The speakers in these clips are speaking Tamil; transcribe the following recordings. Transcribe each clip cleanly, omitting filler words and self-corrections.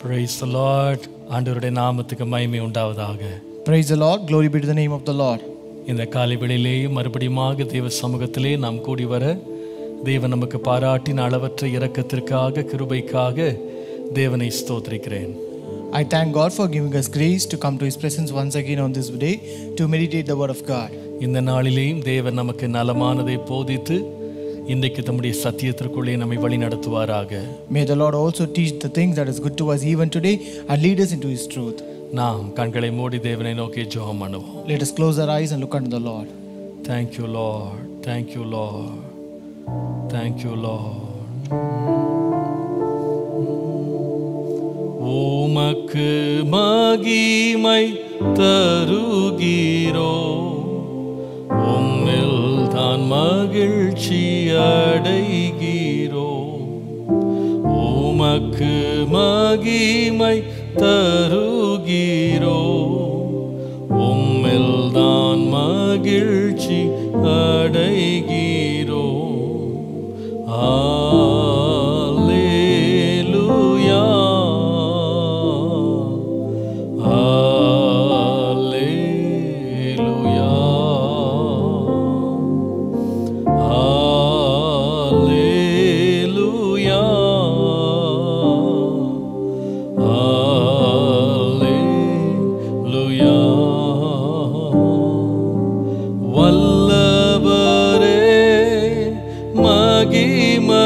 Praise the Lord. ஆண்டவருடைய நாமத்துக்கு மகிமை உண்டாவதாக. Praise the Lord. Glory be to the name of the Lord. இந்த காலைவேளையிலேயும் மறுபடியுமாக தேவ சமூகத்திலே நாம் கூடி வர தேவன் நமக்கு பாராட்டின அளவற்ற இரக்கத்திற்காக கிருபைக்காக தேவனை ஸ்தோத்திரிக்கிறேன். I thank God for giving us grace to come to His presence once again on this day to meditate the Word of God. இந்த நாளிலேயும் தேவன் நமக்கு நலமானதை போதித்து இன்றைக்கு தம்முடைய சத்தியத்திற்குள்ளே நம்மை வழி நடத்துவாராக. May the Lord also teach the things that is good to us even today and lead us into His truth. நாம் கண்களை மூடி தேவனை நோக்கி ஜெபம் பண்ணுவோம். Let us close our eyes and look unto the Lord. Thank you, Lord. Thank you, Lord. Thank you, Lord. உமக்கு மகிமை தருகிறோ, உம்மில் தான் மகிழ்ச்சி அடைகிறோ. உமக்கு மகிமை தருகிறோ, உம்மில் தான் மகிழ்ச்சி அடைகிறோ. அல்லேலூயா, அல்லேலூயா, அல்லேலூயா, அல்லேலூயா. வல்லவரே மகிமையாய்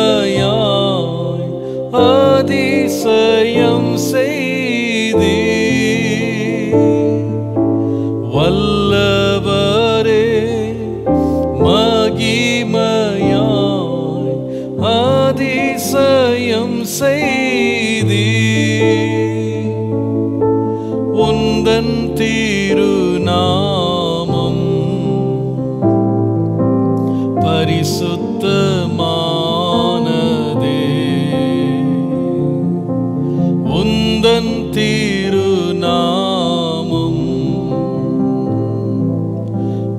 அதிசயம் செய்தீ. வல்லவரே மகிமையாய் அதிசயம் செய்தீ. உந்தன் திருநாமம் பரிசுத்தமானதே. உந்தன் திருநாமம்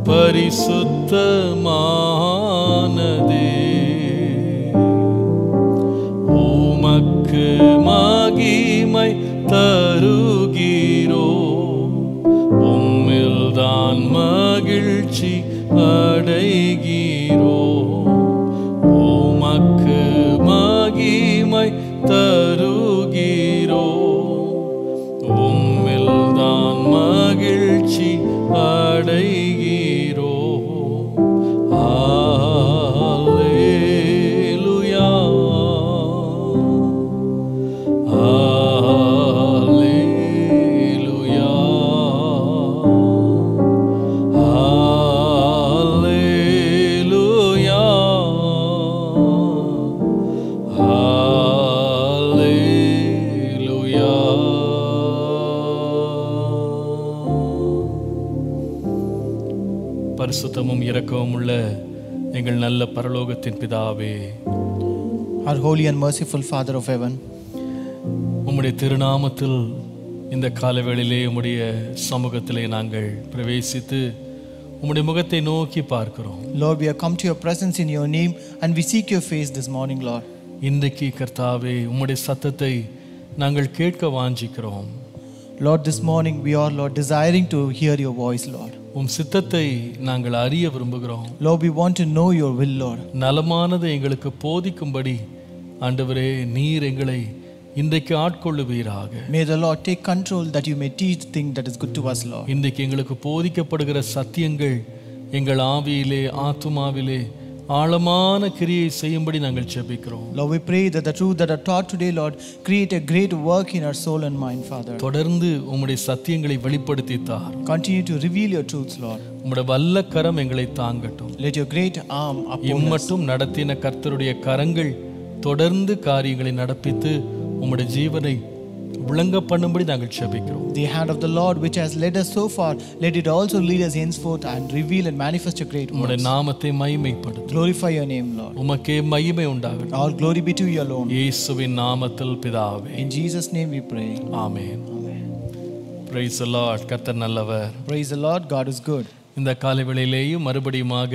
பரிசுத்தமானதே. உமக்கு மகிமை தருகிறோ, உம்மில்தான் மகிழ்ச்சி அடைகிறோ. உமக்கு மகிமை தருகிறோ, உம்மில்தான் மகிழ்ச்சி அடைகிறோ. அல்லேலூயா, அல்லேலூயா, அல்லேலூயா, அல்லேலூயா. பரிசுத்தமும் இரக்கமும் உள்ள எங்கள் நல்ல பரலோகத்தின் பிதாவே, Our holy and merciful Father of heaven, உம்முடைய திருநாமத்தில் இந்த காலவேளையிலே உம்முடைய சமூகத்திலே நாங்கள் பிரவேசித்து உம்முடைய முகத்தை நோக்கி பார்க்கிறோம். Lord, we have come to your presence in your name and we seek your face this morning, Lord. இன்றைக்கு கர்த்தாவே உம்முடைய சத்தத்தை நாங்கள் கேட்க வாஞ்சிக்கிறோம். Lord, this morning we are, Lord, desiring to hear your voice, Lord. உம் சித்தத்தை நாங்கள் அறிய விரும்புகிறோம். Lord, we want to know your will, Lord. நலமானதை எங்களுக்கு போதிக்கும்படி ஆண்டவரே நீர் எங்களை இன்றைக்கு ஆட்கொள்ளுவீராக. May the Lord take control that you may teach the thing that is good to us, Lord. இன்றைக்கு எங்களுக்கு போதிக்கப்படுகிற சத்தியங்கள் எங்கள் ஆவியிலே ஆத்துமாவிலே ஆழமான கிரியை செய்யும்படி நாங்கள் ஜெபிக்கிறோம். Lord, we pray that the truth that are taught today, Lord, create a great work in our soul and mind, Father. தொடர்ந்து உம்முடைய சத்தியங்களை வெளிப்படுத்தி தார். Continue to reveal your truths, Lord. உம்முடைய வல்ல கரம் எங்களை தாங்கட்டும். Let your great arm uphold us. இம்மட்டும் நடத்தின கர்த்தருடைய கரங்கள் தொடர்ந்து காரியங்களை நடப்பித்து உம்முடைய ஜீவனை விளங்க பண்ணும்படி நாங்கள் ஜெபிக்கிறோம். The hand of the Lord which has led us so far, let it also lead us henceforth and reveal and manifest your great உம்முடைய works. நாமத்தை மகிமைப்படுத்து. Glorify your name, Lord. உமக்கே மகிமை உண்டாகட்டும். All glory be to you alone. இயேசுவின் நாமத்தில் பிதாவே. In Jesus' name we pray. Amen. Amen. Praise the Lord. கர்த்தர் நல்லவர். Praise the Lord. God is good. இந்த காலை வேளையிலேயும் மறுபடியுமாக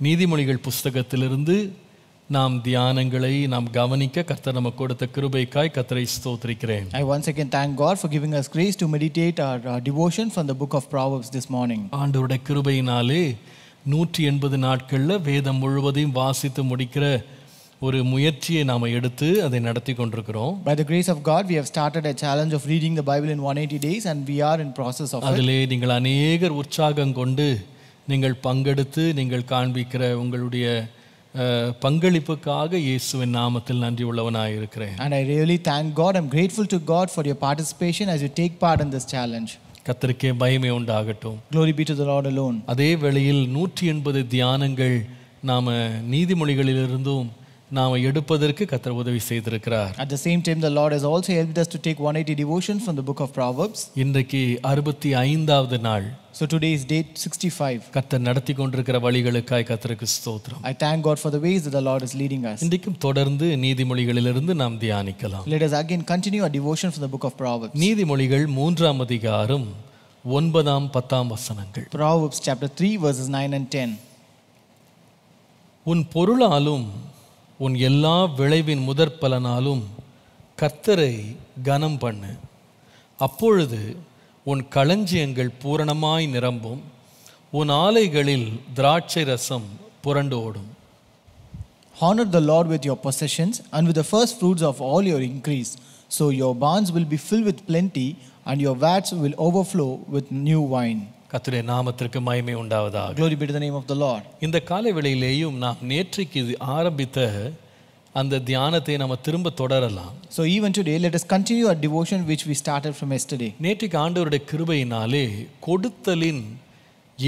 நீதிமொழிகள் புஸ்தகத்திலிருந்து நாம் தியானங்களை நாம் கவனிக்க கர்த்தர் நமக்கு கொடுத்த கிருபைக்காய் கர்த்தரை ஸ்தோத்திரிக்கிறேன். I once again thank God for giving us grace to meditate our devotion from the book of Proverbs this morning. ஆண்டவருடைய கிருபையினாலே 180 நாட்கள்ல வேதம் முழுவதையும் வாசித்து முடிக்கிற ஒரு முயற்சியை நாம் எடுத்து அதை நடத்தி கொண்டிருக்கிறோம். By the grace of God, we have started a challenge of reading the Bible in 180 days and we are in process of it. அதிலே நீங்கள் அநேகர் உற்சாகம் கொண்டு நீங்கள் பங்கெடுத்து நீங்கள் காண்பிக்கிற உங்களுடைய பங்களிப்புக்காக இயேசுவின் நாமத்தில் நன்றி உள்ளவனாய் இருக்கிறேன். And I really thank God. I'm grateful to God for your participation as you take part in this challenge. கர்த்தருக்கே மகிமை உண்டாகட்டும். Glory be to the Lord alone. அதே வேளையில் 180 தியானங்கள் நாம நீதிமொழிகளிலிருந்தும் நாம் எடுப்பதற்கு கர்த்தர் உதவி செய்திருக்கிறார். At the same time, the Lord has also helped us to take 180 devotions from the book of Proverbs. இன்றைக்கு 65வது நாள். So today is date 65. கர்த்தர் நடத்தி கொண்டிருக்கிற வழிகளுக்காய் கர்த்தருக்கு ஸ்தோத்திரம். I thank God for the ways that the Lord is leading us. இன்றைக்கும் தொடர்ந்து நீதிமொழிகளிலிருந்து நாம் தியானிக்கலாம். Let us again continue our devotion from the book of Proverbs. நீதிமொழிகள் 3ஆம் அதிகாரம் 9ஆம் 10ஆம் வசனங்கள். Proverbs chapter 3 verses 9 and 10. உன் பொருளாலும் உன் எல்லா விளைவின் முதற் பலனாலும் கர்த்தரை கனம் பண்ணு. அப்பொழுது உன் களஞ்சியங்கள் பூரணமாய் நிரம்பும், உன் ஆலைகளில் திராட்சை ரசம் புரண்டு ஓடும். Honor the Lord with your possessions and with the first fruits of all your increase. So your barns will be filled with plenty and your vats will overflow with new wine. கர்த்தருடைய நாமத்திற்கு மகிமை உண்டாவதாக. Glory be to the name of the Lord. இந்த காலை வேளையிலேயும் நாம் நேற்றைக்கு ஆரம்பித்த அந்த தியானத்தை நம்ம திரும்ப தொடரலாம். So even today, let us continue our devotion which we started from yesterday. நேற்றைக்கு ஆண்டவருடைய கிருபையினாலே கொடுத்தலின்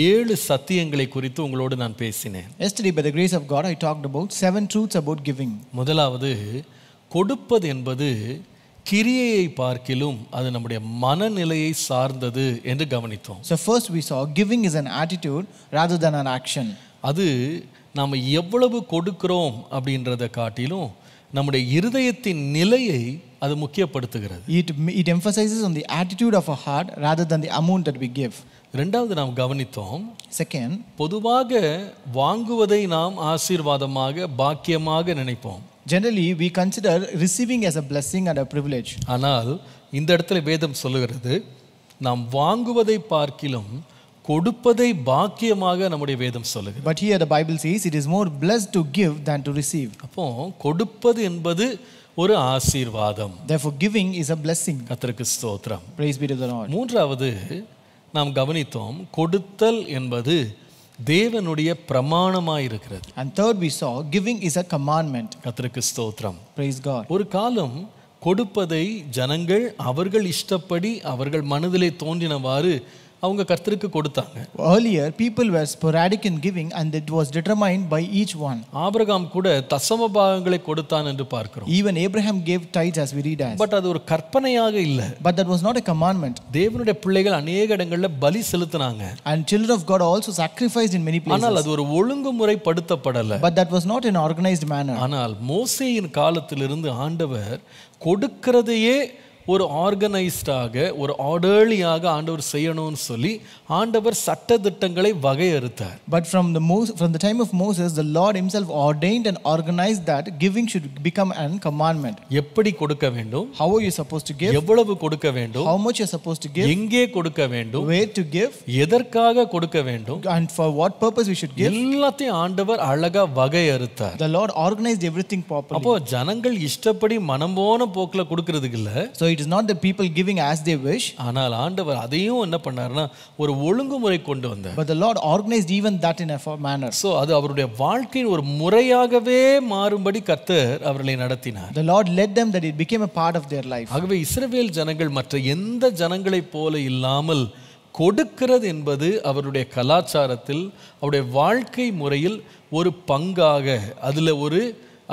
7 சத்தியங்களை குறித்து உங்களோடு நான் பேசினேன். Yesterday, by the grace of God, I talked about 7 truths about giving. முதலாவது, கொடுப்பது என்பது கிரியையை பார்க்கிலும் அது நம்முடைய மனநிலையை சார்ந்தது என்று கவனித்தோம். So first we saw giving is an attitude rather than an action. அது நாம் எவ்வளவு கொடுக்கிறோம் அப்படின்றத காட்டிலும் நம்முடைய இருதயத்தின் நிலையை அது முக்கியப்படுத்துகிறது. It emphasizes on the attitude of a heart rather than the amount that we give. இரண்டாவது நாம் கவனித்தோம், Second, பொதுவாக வாங்குவதை நாம் ஆசீர்வாதமாக பாக்கியமாக நினைப்போம். generally we consider receiving as a blessing and a privilege. ஆனால் இந்த இடத்துல வேதம் சொல்லுகிறது, நாம் வாங்குவதை பார்க்கிலும் கொடுப்பதை பாக்கியமாக நம்முடைய வேதம் சொல்லுகிறது. But here the Bible says it is more blessed to give than to receive. அப்போ கொடுப்பது என்பது ஒரு ஆசீர்வாதம். Therefore giving is a blessing. கர்த்தருக்கு ஸ்தோத்திரம். Praise be to the Lord. மூன்றாவது நாம் கவனித்தோம், கொடுத்தல் என்பது தேவனுடைய பிரமாணமாய் இருக்கிறது. And third we saw giving is a commandment. கர்த்தருக்கு ஸ்தோத்திரம். Praise God. ஒரு காலம் கொடுப்பதை ஜனங்கள் அவர்கள் இஷ்டப்படி அவர்கள் மனதிலே தோன்றினவாறு அவங்க கர்த்தருக்கு கொடுத்தாங்க. Earlier people were sporadic in giving and it was determined by each one. Abraham கூட தசம பாகங்களை கொடுத்தான் என்று பார்க்கிறோம். Even Abraham gave tithes as we read as. But அது ஒரு கற்பனையாக இல்ல. But that was not a commandment. தேவனுடைய பிள்ளைகள் அநேக இடங்கள்ல பலி செலுத்தினாங்க. And children of God also sacrificed in many places. ஆனால் அது ஒரு ஒழுங்குமுறை படுத்தப்படல. But that was not in an organized manner. ஆனால் மோசேயின் காலத்திலிருந்து ஆண்டவர் கொடுக்கிறதையே ஒரு ஆர்கனைஸ்டாக ஒரு ஆர்டர்லியாக ஆண்டவர் செய்யணும்னு சொல்லி ஆண்டவர் சட்டதிட்டங்களை வகையறுத்தார். But from the time of Moses, the Lord himself ordained and organized that giving should become a commandment. எப்படி கொடுக்க வேண்டும், How are you supposed to give, எவ்வளவு கொடுக்க வேண்டும், how much you are supposed to give, எங்கே கொடுக்க வேண்டும், where to give, எதற்காக கொடுக்க வேண்டும், and for what purpose we should give. எல்லாத்தையும் ஆண்டவர் அழகா வகையறுத்தார். The Lord organized everything properly. அப்போ ஜனங்கள் இஷ்டப்படி மனம் போன போக்குல கொடுக்கிறதுக்கு இல்ல. So it is not the people giving as they wish. ஆனால் ஆண்டவர் அதையும் என்ன பண்ணாருன்னா ஒரு ஒழுங்குமுறை கொண்டு வந்தார். But the Lord organized even that in a manner. So அது அவருடைய வாழ்க்கையின் ஒரு முறையாகவே மாறும்படி கர்த்தர் அவர்களை நடத்தினார். The Lord led them that it became a part of their life. ஆகவே இஸ்ரவேல் ஜனங்கள் மற்ற எந்த ஜனங்களைப் போல இல்லாமல் கொடுக்கிறது என்பது அவருடைய கலாச்சாரத்தில் அவருடைய வாழ்க்கை முறையில் ஒரு பங்காக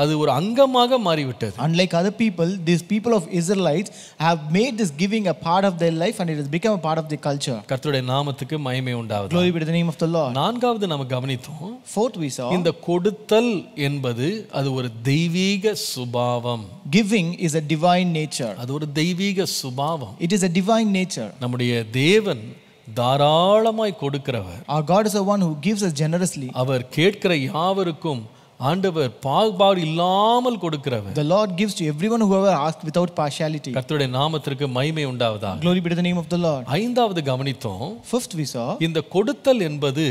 அது ஒரு அங்கமாக மாறிவிட்டது. Unlike other people, these people of Israelites have made this giving a part of their life and it has become a part of their culture. கர்த்தருடைய நாமத்துக்கு மகிமை உண்டாவதாக. Glory be to the name of the Lord. நான்காவது நாம கவனித்தோம், Fourth we saw, இந்த கொடுத்தல் என்பது அது ஒரு தெய்வீக சுபாவம். giving is a divine nature. அது ஒரு தெய்வீக சுபாவம். It is a divine nature. நம்முடைய தேவன் தாராளமாய் கொடுக்கிறவர். Our God is the one who gives us generously. அவர் கேட்கிற யாவருக்கும் ஆண்டவர் பாகுபாடு இல்லாமல் கொடுக்கிறவர். The Lord gives to everyone whoever asks without partiality. கர்த்தருடைய நாமத்திற்கு மகிமை உண்டாவதாக. Glory be to the name of the Lord. ஐந்தாவது கவனித்தோம். Fifth we saw, இந்த கொடுத்தல் என்பது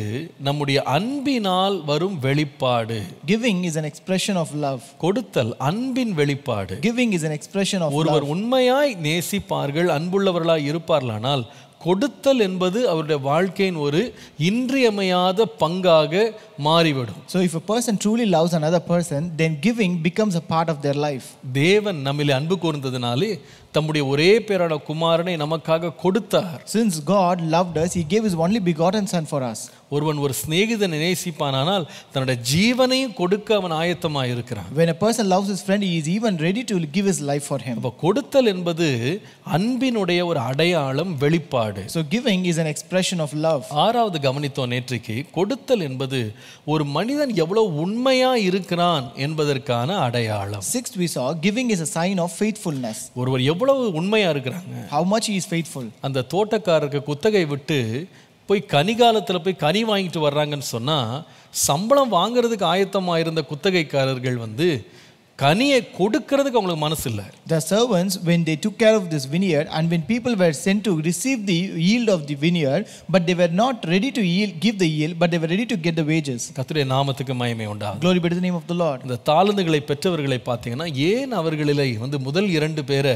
நம்முடைய அன்பினால் வரும் வெளிப்பாடு. giving is an expression of love. கொடுத்தல் அன்பின் வெளிப்பாடு. Giving is an expression of ஒருவர் love. உண்மையாய் நேசிப்பார்கள், அன்புள்ளவர்களாய் இருப்பார்களானால் கொடுத்தல் என்பது அவருடைய வாழ்க்கையின் ஒரு இன்றியமையாத பங்காக மாறிவிடும். So if a person truly loves another person, then giving becomes a part of their life. தேவன் நம்மிலே அன்பு கூர்ந்ததினாலே தம்முடைய ஒரே பேரான குமாரனை நமக்காக கொடுத்தார். Since God loved us, he gave his only begotten son for us. ஒருவன் ஒரு சிநேகிதனை நேசிப்பானால் தன்னுடைய ஜீவனையும் கொடுக்க அவன் ஆயத்தமாக இருக்கிறான். When a person loves his friend, he is even ready to give his life for him. அப்ப கொடுத்தல் என்பது அன்பினுடைய ஒரு அடையாளம், வெளிப்பாடு. So giving is an expression of love. ஆறாவது கவனித்தோம் நேற்றைக்கு, கொடுத்தல் என்பது ஒரு மனிதன் எவ்வளவு உண்மையா இருக்கிறான் என்பதற்கான அடையாளம். Sixth we saw, giving is a sign of faithfulness. ஒருவர் எவ்வளவு உண்மையா இருக்கிறாங்க. How much he is faithful. அந்த தோட்டக்காரருக்கு குத்தகை விட்டு போய் கனிகாலத்தில் போய் கனி வாங்கிட்டு வர்றாங்கன்னு சொன்னால், சம்பளம் வாங்குறதுக்கு ஆயத்தமாக இருந்த குத்தகைக்காரர்கள் கனியை கொடுக்கறதுக்கு அவங்களுக்கு மனசு இல்லை. The servants, when they took care of this vineyard, and when people were sent to receive the yield of the vineyard, but they were not ready to give the yield, but they were ready to get the wages. கர்த்தருடைய நாமத்துக்கு மகிமை உண்டாகும். Glory be to the name of the Lord. இந்த தாளந்துகளை பெற்றவர்களை பார்த்தீங்கன்னா, ஏன் அவர்களிலே முதல் 2 பேரை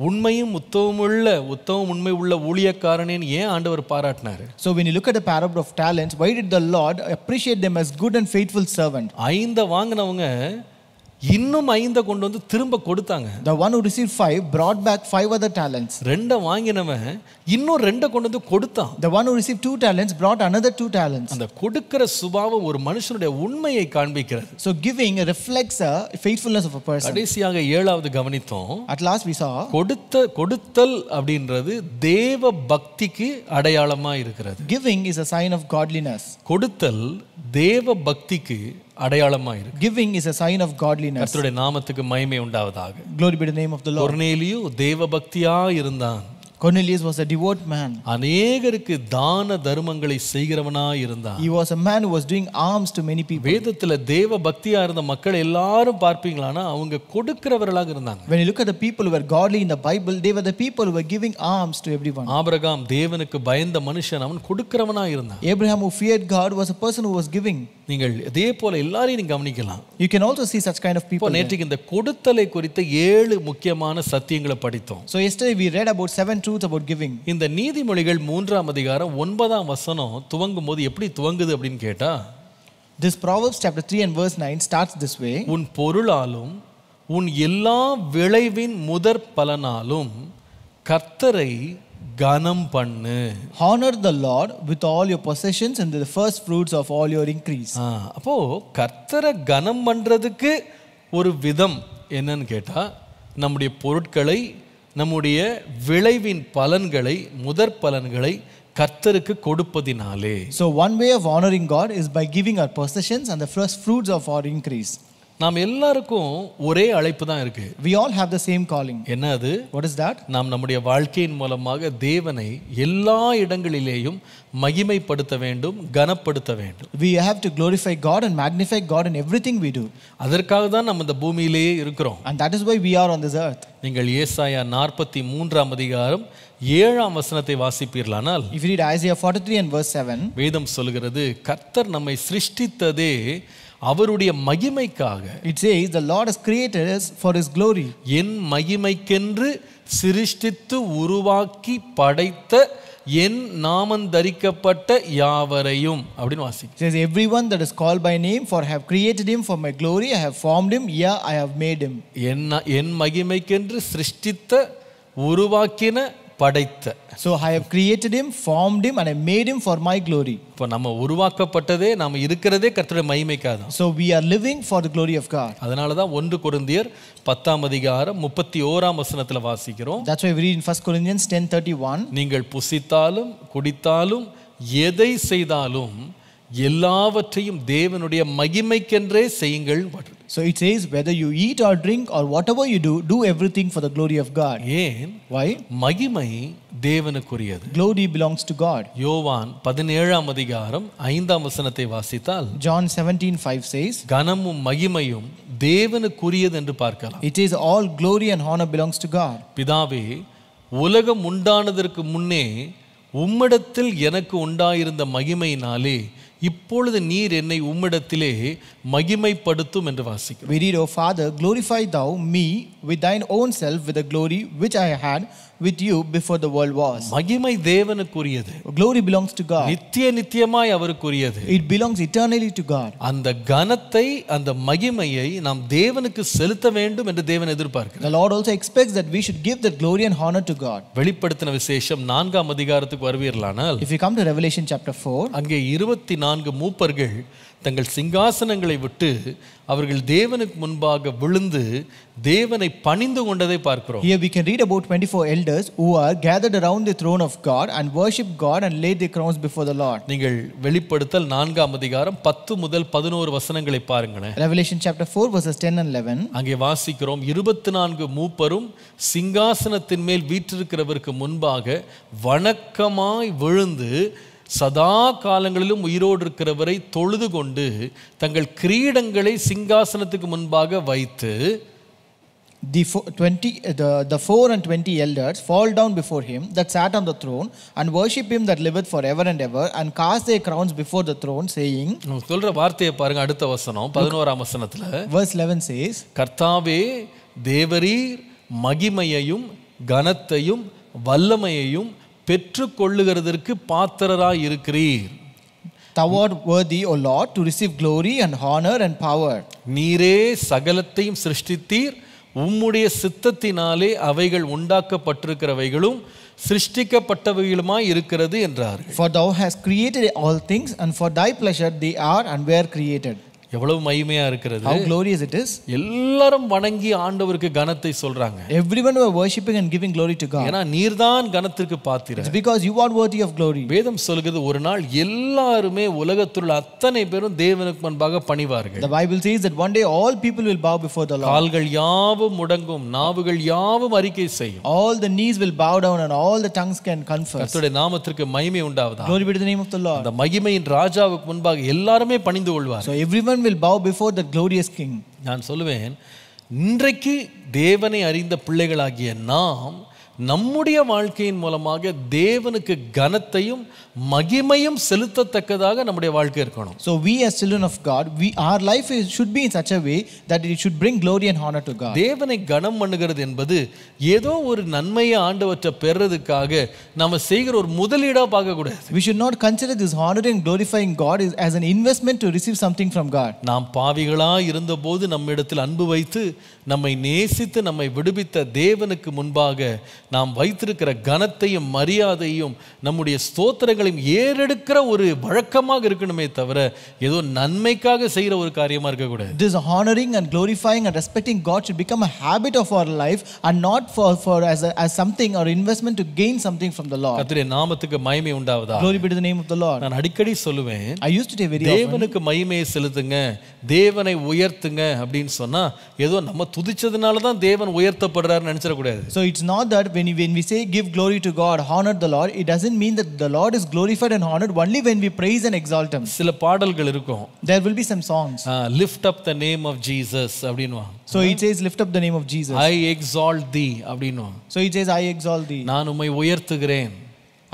உண்மையும் உத்தமம் உண்மை உள்ள ஊழியக்காரனேன்னு ஏன் ஆண்டவர் பாராட்டினார்? So when you look at the parable of talents, why did the Lord appreciate them as good and faithful servant? 5 வாங்கினவங்க இன்னும் 5 கொண்டு திரும்ப கொடுத்தாங்க. The one who received 5 brought back 5 other talents. 2 வாங்கினவன் இன்னும் 2 கொண்டு கொடுத்தான். The one who received 2 talents brought another 2 talents. அந்த கொடுக்கிற சுபாவம் ஒரு மனுஷனுடைய உண்மையை காண்பிக்கிறது. So giving reflects a faithfulness of a person. கடைசியாக 7வது கவனித்தோம். At last we saw, கொடுத்தல் அப்படின்றது தேவ பக்திக்கு அடையாளமா இருக்கிறது. giving is a sign of godliness. கொடுத்தல் தேவ பக்திக்கு அடையாளமா இருக்கு. Giving is a sign of godliness. கர்த்தருடைய நாமத்துக்கு மகிமை உண்டாவதாக. Glory be to the name of the Lord. கொர்நேலியு தேவ பக்தியா இருந்தான். Cornelius was a devout man. அநேகருக்கு தான தர்மங்களை செய்கிறவனாய் இருந்தான். He was a man who was doing alms to many people. வேதத்துல தேவ பக்தியா இருந்த மக்கள் எல்லாரும் பார்ப்பீங்களானா அவங்க கொடுக்கிறவர்களாக இருந்தாங்க. When you look at the people who were godly in the Bible, they were the people who were giving alms to everyone. Abraham தேவனுக்கு பயந்த மனுஷன், அவன் கொடுக்கிறவனாய் இருந்தான். Abraham, who feared God, was a person who was giving. நீங்கள் இதே போல எல்லாரையும் நீங்க கவனிக்கலாம். You can also see such kind of people. நேற்றுக்கு இந்த கொடுத்தலை குறித்த 7 முக்கியமான சத்தியங்களை படித்தோம். So yesterday we read about 7 truths about giving. இந்த நீதிமொழிகள் 3ஆம் அதிகாரம் 9ஆம் வசனம் துவங்கும் போது எப்படி துவங்குது அப்படின்னு கேட்டா, This Proverbs chapter 3 and verse 9 starts this way. உன் பொருளாலும் உன் எல்லா விளைவின் முதற் பலனாலும் கர்த்தரை கனம் பண்ணு. Honor the Lord with all your possessions and the first fruits of all your increase. அப்போ கர்த்தரை கனம் பண்றதுக்கு ஒரு விதம் என்னன்னு கேட்டா, நம்முடைய பொருட்களை, நம்முடைய விளைவின் பலன்களை, முதற் பலன்களை கர்த்தருக்கு கொடுப்பதினாலே. So one way of honoring God is by giving our possessions and the first fruits of our increase. நாம் எல்லாருக்கும் ஒரே அழைப்பு தான் இருக்கு. We all have the same calling. என்ன அது? What is that? நாம் நம்முடைய வாழ்க்கையின் மூலமாக தேவனை எல்லா இடங்களிலேயும் மகிமைப்படுத்த வேண்டும், கனப்படுத்த வேண்டும். We have to glorify God and magnify God in everything we do. அதற்காக தான் நம்ம இந்த பூமியிலேயே இருக்கிறோம். And that is why we are on this earth. நீங்கள் ஏசாயா 43ஆம் அதிகாரம் 7ஆம் வசனத்தை வாசிப்பீர்களானால், If you read Isaiah 43 and verse 7, வேதம் சொல்கிறது, கர்த்தர் நம்மை சிருஷ்டித்ததே அவருடைய மகிமைக்காக. It says the Lord has created us for his glory. என் மகிமைக்கென்று சிருஷ்டித்து உருவாக்கி படைத்த என் நாமந்தரிக்கப்பட்ட யாவரையும் அப்படின்னு வாசிக்கும். It says everyone that is called by name, for I have created him for my glory, I have formed him, yeah, I have made him. என் மகிமைக்கென்று சிருஷ்டித்த உருவாக்கின படைத்த. So I have created him, formed him, and I made him for my glory. இப்போ நம்ம உருவாக்கப்பட்டதே, நாம இருக்கிறதே கர்த்தருடைய மகிமைக்காக தான். So we are living for the glory of God. அதனால தான் 1 கொரிந்தியர் 10ஆம் அதிகாரம் 31ஆம் வசனத்துல வாசிக்கிறோம். That's why we read in 1 Corinthians 10:31. நீங்கள் புசித்தாலும் குடித்தாலும் எதை செய்தாலும் எல்லாவற்றையும் தேவனுடைய மகிமைக்கென்றே செய்யுங்கள். So it says, whether you eat or drink or whatever you do, do everything for the glory of God. ஏன்? Why? மகிமை தேவனுக்குரியது. Glory belongs to God. யோவான் 17ஆம் அதிகாரம் 5ஆம் வசனத்தை வாசித்தால் John 17:5 says, கனமும் மகிமையும் தேவனுக்குரியது என்று பார்க்கலாம். it is all glory and honor belongs to God. பிதாவே, உலகம் உண்டானதற்கு முன்னே உம்மிடத்தில் எனக்கு உண்டாயிருந்த மகிமையினாலே இப்பொழுது நீர் என்னை உம்மிடத்திலே மகிமைப்படுத்தும் என்று வாசிக்கிறோம். We read, O Father, glorify thou me with thine own self with the glory which I had with you before the world was. மகிமை தேவனுக்குரியது. Glory belongs to God. நித்தியமாய் அவருக்குரியது. It belongs eternally to God. அந்த கனத்தை, அந்த மகிமையை நாம் தேவனுக்கு செலுத்த வேண்டும் என்று தேவன் எதிர்பார்க்கிறார். The Lord also expects that we should give that glory and honor to God. வெளிப்படுத்தின விசேஷம் 4ஆம் அதிகாரத்துக்கு வருவீர்களானால், If you come to Revelation chapter 4, அங்கே 24 மூப்பர்கள் தங்கள் சிங்காசனங்களை விட்டு அவர்கள் தேவனுக்கு முன்பாக விழுந்து தேவனை பணிந்து கொண்டதை பார்க்கிறோம். here we can read about 24 elders who are gathered around the throne of God and worship God and laid their crowns before the Lord. நீங்கள் வெளிப்படுத்தல் 4ஆம் அதிகாரம் 10 முதல் 11 வசனங்களை பாருங்களேன். Revelation chapter 4 verses 10 and 11. அங்கே வாசிக்கிறோம், 24 மூப்பரும் சிங்காசனத்தின் மேல் வீற்றிருக்கிறவருக்கு முன்பாக வணக்கமாய் விழுந்து சதா காலங்களிலும் உயிரோடு இருக்கிறவரை தொழுது கொண்டு தங்கள் கிரீடங்களை சிங்காசனத்துக்கு முன்பாக வைத்து, The 4 and 20 elders fall down before him that sat on the throne and worship him that liveth forever and ever and cast their crowns before the throne, saying, சொல்ற வார்த்தையை பாருங்க, அடுத்த வசனம் 11ஆம் வசனத்துல, verse 11 says, கர்த்தாவே, தேவரீர் மகிமையையும் கனத்தையும் வல்லமையையும் பெற்றுக்கொள்ளுகிறதற்கு பாத்திரராய் இருக்கிறீர். Thou art worthy, O Lord, to receive glory and honor and power. நீரே சகலத்தையும் சிருஷ்டித்தீர், உம்முடைய சித்தத்தினாலே அவைகள் உண்டாக்கப்பட்டிருக்கிறவைகளும் சிருஷ்டிக்கப்பட்டவைகளுமாய் இருக்கிறது என்றார்கள். For thou hast created all things, and for thy pleasure they are and were created. எவ்வளவு மகிமையா இருக்கிறது. How glorious it is. எல்லாரும் வணங்கி ஆண்டவருக்கு கனத்தை சொல்றாங்க. Everyone were worshipping and giving glory to God. ஏன்னா நீர்தான் கனத்திற்கு பாத்திரர். It's because you are worthy of glory. வேதம் சொல்கிறது, ஒரு நாள் எல்லாருமே உலகத்தில் உள்ள அத்தனை பேரும் தேவனுக்கு முன்பாக பணிவார்கள். The Bible says that one day all people will bow before the Lord. கால்கள் யாவும் முடங்கும், நாவுகள் யாவும் அறிக்கை செய்யும். All the knees will bow down and all the tongues can confess. கர்த்தருடைய நாமத்திற்கு மகிமை உண்டாவதாக. Glory be to the name of the Lord. அந்த மகிமையின் ராஜாவுக்கு முன்பாக எல்லாருமே பணிந்து கொள்வார். So everyone will bow before the glorious King. நான் சொல்லுவேன், இன்றைக்கு தேவனை அறிந்த பிள்ளைகளாகிய நாம் நம்முடைய வாழ்க்கையின் மூலமாக தேவனுக்கு கனத்தையும் மகிமையும் செலுத்தத்தக்கதாக நம்முடைய வாழ்க்கை இருக்கணும். So we as children of God, our life should be in such a way that it should bring glory and honor to God. தேவனை கனம் பண்ணுகிறது என்பது ஏதோ ஒரு நன்மையை ஆண்டவற்றை பெறதுக்காக நாம செய்கிற ஒரு முதலீடா பார்க்க கூடாது. We should not consider this honoring and glorifying God as an investment to receive something from God. நாம் பாவிகளா இருந்தபோது நம்மிடத்தில் அன்பு வைத்து நம்மை நேசித்து நம்மை விடுவித்த தேவனுக்கு முன்பாக நாம் வைத்திருக்கிற கனத்தையும் மரியாதையும் நம்முடைய ஸ்தோத்திரங்களையும் ஏறெடுக்கிற ஒரு வழக்கமாக இருக்கணுமே தவிர ஏதோ நன்மைக்காக செய்கிற ஒரு காரியமா இருக்கக்கூடாது. This honoring and glorifying and respecting God should become a habit of our life and not for as something or investment to gain something from the Lord. கர்த்தருடைய நாமத்துக்கு மகிமை உண்டாவதாக. Glory be to the name of the Lord. நான் அடிக்கடி சொல்லுவேன், I used to say very often, தேவனுக்கு மகிமையை செலுத்துங்க, தேவனை உயர்த்துங்க அப்படின்னு சொன்னா ஏதோ நம்ம துதிச்சதுனால தான் தேவன் உயர்த்தப்படுறாருன்னு நினைச்சிட கூடாது. So it's not that when we say give glory to God, honor the Lord, it doesn't mean that the Lord is glorified and honored only when we praise and exalt him. சில பாடல்கள் இருக்கும், There will be some songs. lift up the name of Jesus அப்படின்னுவாங்க. So it says lift up the name of Jesus. I exalt thee அப்படின்னுவாங்க. So it says I exalt thee. நான் உம்மை உயர்த்துகிறேன்.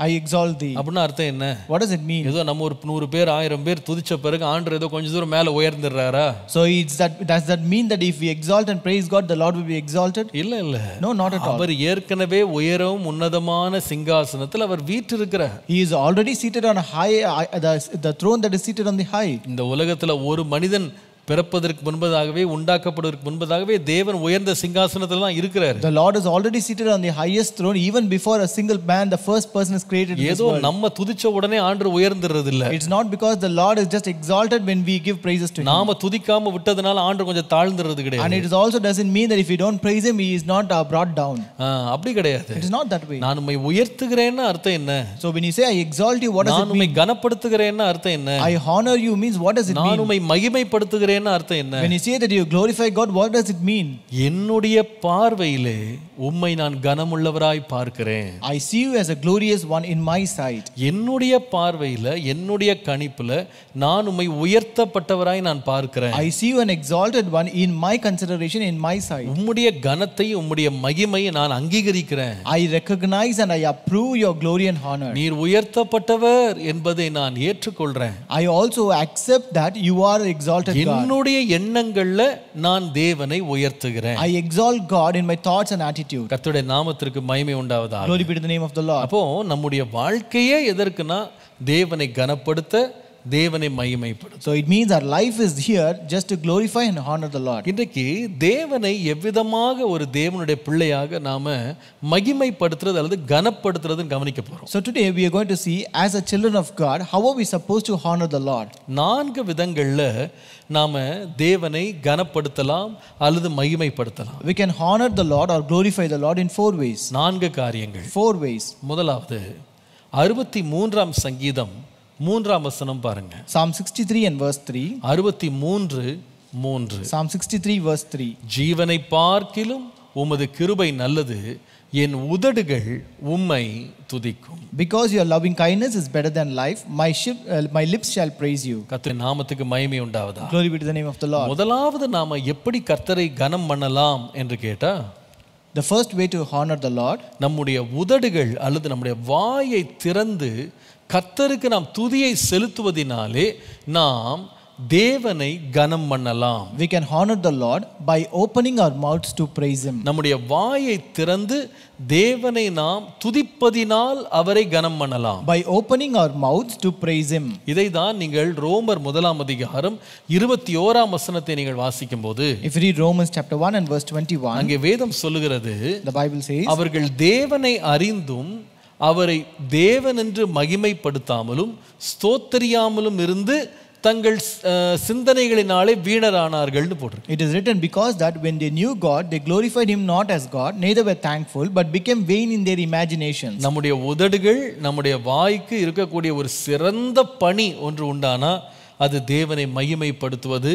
I exalt thee. அப்படின்னா அர்த்தம் என்ன? What does it mean? ஏதோ நம்ம ஒரு 100 பேர் 1000 பேர் துதிச்ச பிறகு ஆண்டவர் ஏதோ கொஞ்சம் தூரம் மேல உயர்ந்துறாரா? So does that mean that if we exalt and praise God, the Lord will be exalted? இல்ல. No, not at all. அவர் ஏற்கனவே உயரவும் உன்னதமான சிங்காசனத்தில் அவர் வீற்றிருக்கிறார். He is already seated on a high, the throne that is seated on the high. இந்த உலகத்துல ஒரு மனிதன் பிறப்பதற்கு முன்பதாகவே உண்டாக்கப்படுவதற்கு முன்பதாகவே தேவன் உயர்ந்த சிங்காசனத்துல தான் இருக்கிறார். The Lord is already seated on the highest throne even before a single man, the first person, is created in this ஏதோ world. நம்ம துதிச்ச உடனே ஆண்டவர் உயர்ந்துறது இல்ல. It's not because the Lord is just exalted when we give praises to him. நாம துதிக்காம விட்டதனால ஆண்டவர் கொஞ்சம் தாழ்ந்துறது கிடையாது. And it also doesn't mean that if we don't praise him, he is not brought down. அப்படி கிடையாது. It is not that way. நான் உம்மை உயர்த்துகிறேன்னா அர்த்தம் என்ன? So when you say I exalt you, what does it நான் mean? உம்மை கனப்படுத்துகிறேன்னா அர்த்தம் என்ன? I honor you means what does it mean? நான் உம்மை மகிமைப்படுத்துகிறேன் மகிமைப்படுத்துகிறேன்னு அர்த்தம் என்ன? When you say that you glorify God, what does it mean? என்னுடைய பார்வையிலே உம்மை நான் கனமுள்ளவராய் பார்க்கிறேன். I see you as a glorious one in my sight. என்னுடைய பார்வையில என்னுடைய கணிப்புல நான் உம்மை உயர்த்தப்பட்டவராய் நான் பார்க்கிறேன். I see you an exalted one in my consideration, in my sight. உம்முடைய கனத்தை உம்முடைய மகிமையை நான் அங்கீகரிக்கிறேன். I recognize and I approve your glory and honor. நீர் உயர்த்தப்பட்டவர் என்பதை நான் ஏற்றுக்கொள்றேன். I also accept that you are exalted God. என்னுடைய எண்ணங்கள்ல நான் தேவனை உயர்த்துகிறேன். I exalt God in my thoughts and attitude. கர்த்தருடைய நாமத்திற்கு மகிமை உண்டாவதாக. Glory be to the name of the Lord. அப்போ நம்முடைய வாழ்க்கையே எதற்குனா தேவனை கனப்படுத்த, தேவனை மகிமைப்படுத்த. So it means our life is here just to glorify and honor the Lord. இன்றைக்கு தேவனை எவ்விதமாக ஒரு தேவனுடைய பிள்ளையாக நாம மகிமைப்படுத்துறது அல்லது கனப்படுத்துறதுன்னு கவனிக்க போறோம். So today we are going to see, as a children of God, how are we supposed to honor the Lord? 4 விதங்கள்ல நாம தேவனை கனப்படுத்தலாம் அல்லது மகிமைப்படுத்தலாம். We can honor the Lord or glorify the Lord in 4 ways. 4 காரியங்கள். 4 ways. முதலாவது 63ஆம் சங்கீதம் 3ஆம் வசனம் பாருங்க. Psalm 63 and verse 3. 63:3. Psalm 63 verse 3. ஜீவனை பார்க்கிலும் உமது கிருபை நல்லது, என் உதடுகள் உம்மை துதிக்கும். Because your loving kindness is better than life, my lips shall praise you. கர்த்தரின் நாமத்துக்கு மகிமை உண்டாவதாக. Glory be to the name of the Lord. முதலாவது நாம எப்படி கர்த்தரை கனம் பண்ணலாம் என்று கேட்டா, The first way to honor the Lord, நம்முடைய உதடுகள் அல்லது நம்முடைய வாயை திறந்து கர்த்தருக்கு நாம் துதியை செலுத்துவதினாலே நாம் தேவனை கனம் பண்ணலாம். we can honor the Lord by opening our mouths to praise him. நம்முடைய வாயை திறந்து தேவனை நாம் துதிப்பதினால் அவரை கனம் பண்ணலாம். By opening our mouths to praise him. இதை தான் நீங்கள் ரோமர் 1ஆம் அதிகாரம் 21ஆம் வசனத்தை நீங்கள் வாசிக்கும்போது, If you read Romans chapter 1 and verse 21, அங்கே வேதம் சொல்லுகிறது, the Bible says, அவர்கள் தேவனை அறிந்தும் அவரை தேவன் என்று மகிமைப்படுத்தாமலும் ஸ்தோத்தரியாமலும் இருந்து தங்கள் சிந்தனைகளினாலே வீணரானார்கள்னு போட்டிருக்கு. it is written, because that when they knew God, they glorified him not as God, neither were thankful, but became vain in their imaginations. நம்முடைய உதடுகள், நம்முடைய வாய்க்கு இருக்கக்கூடிய ஒரு சிறந்த பணி ஒன்று உண்டானா அது தேவனை மகிமைப்படுத்துவது,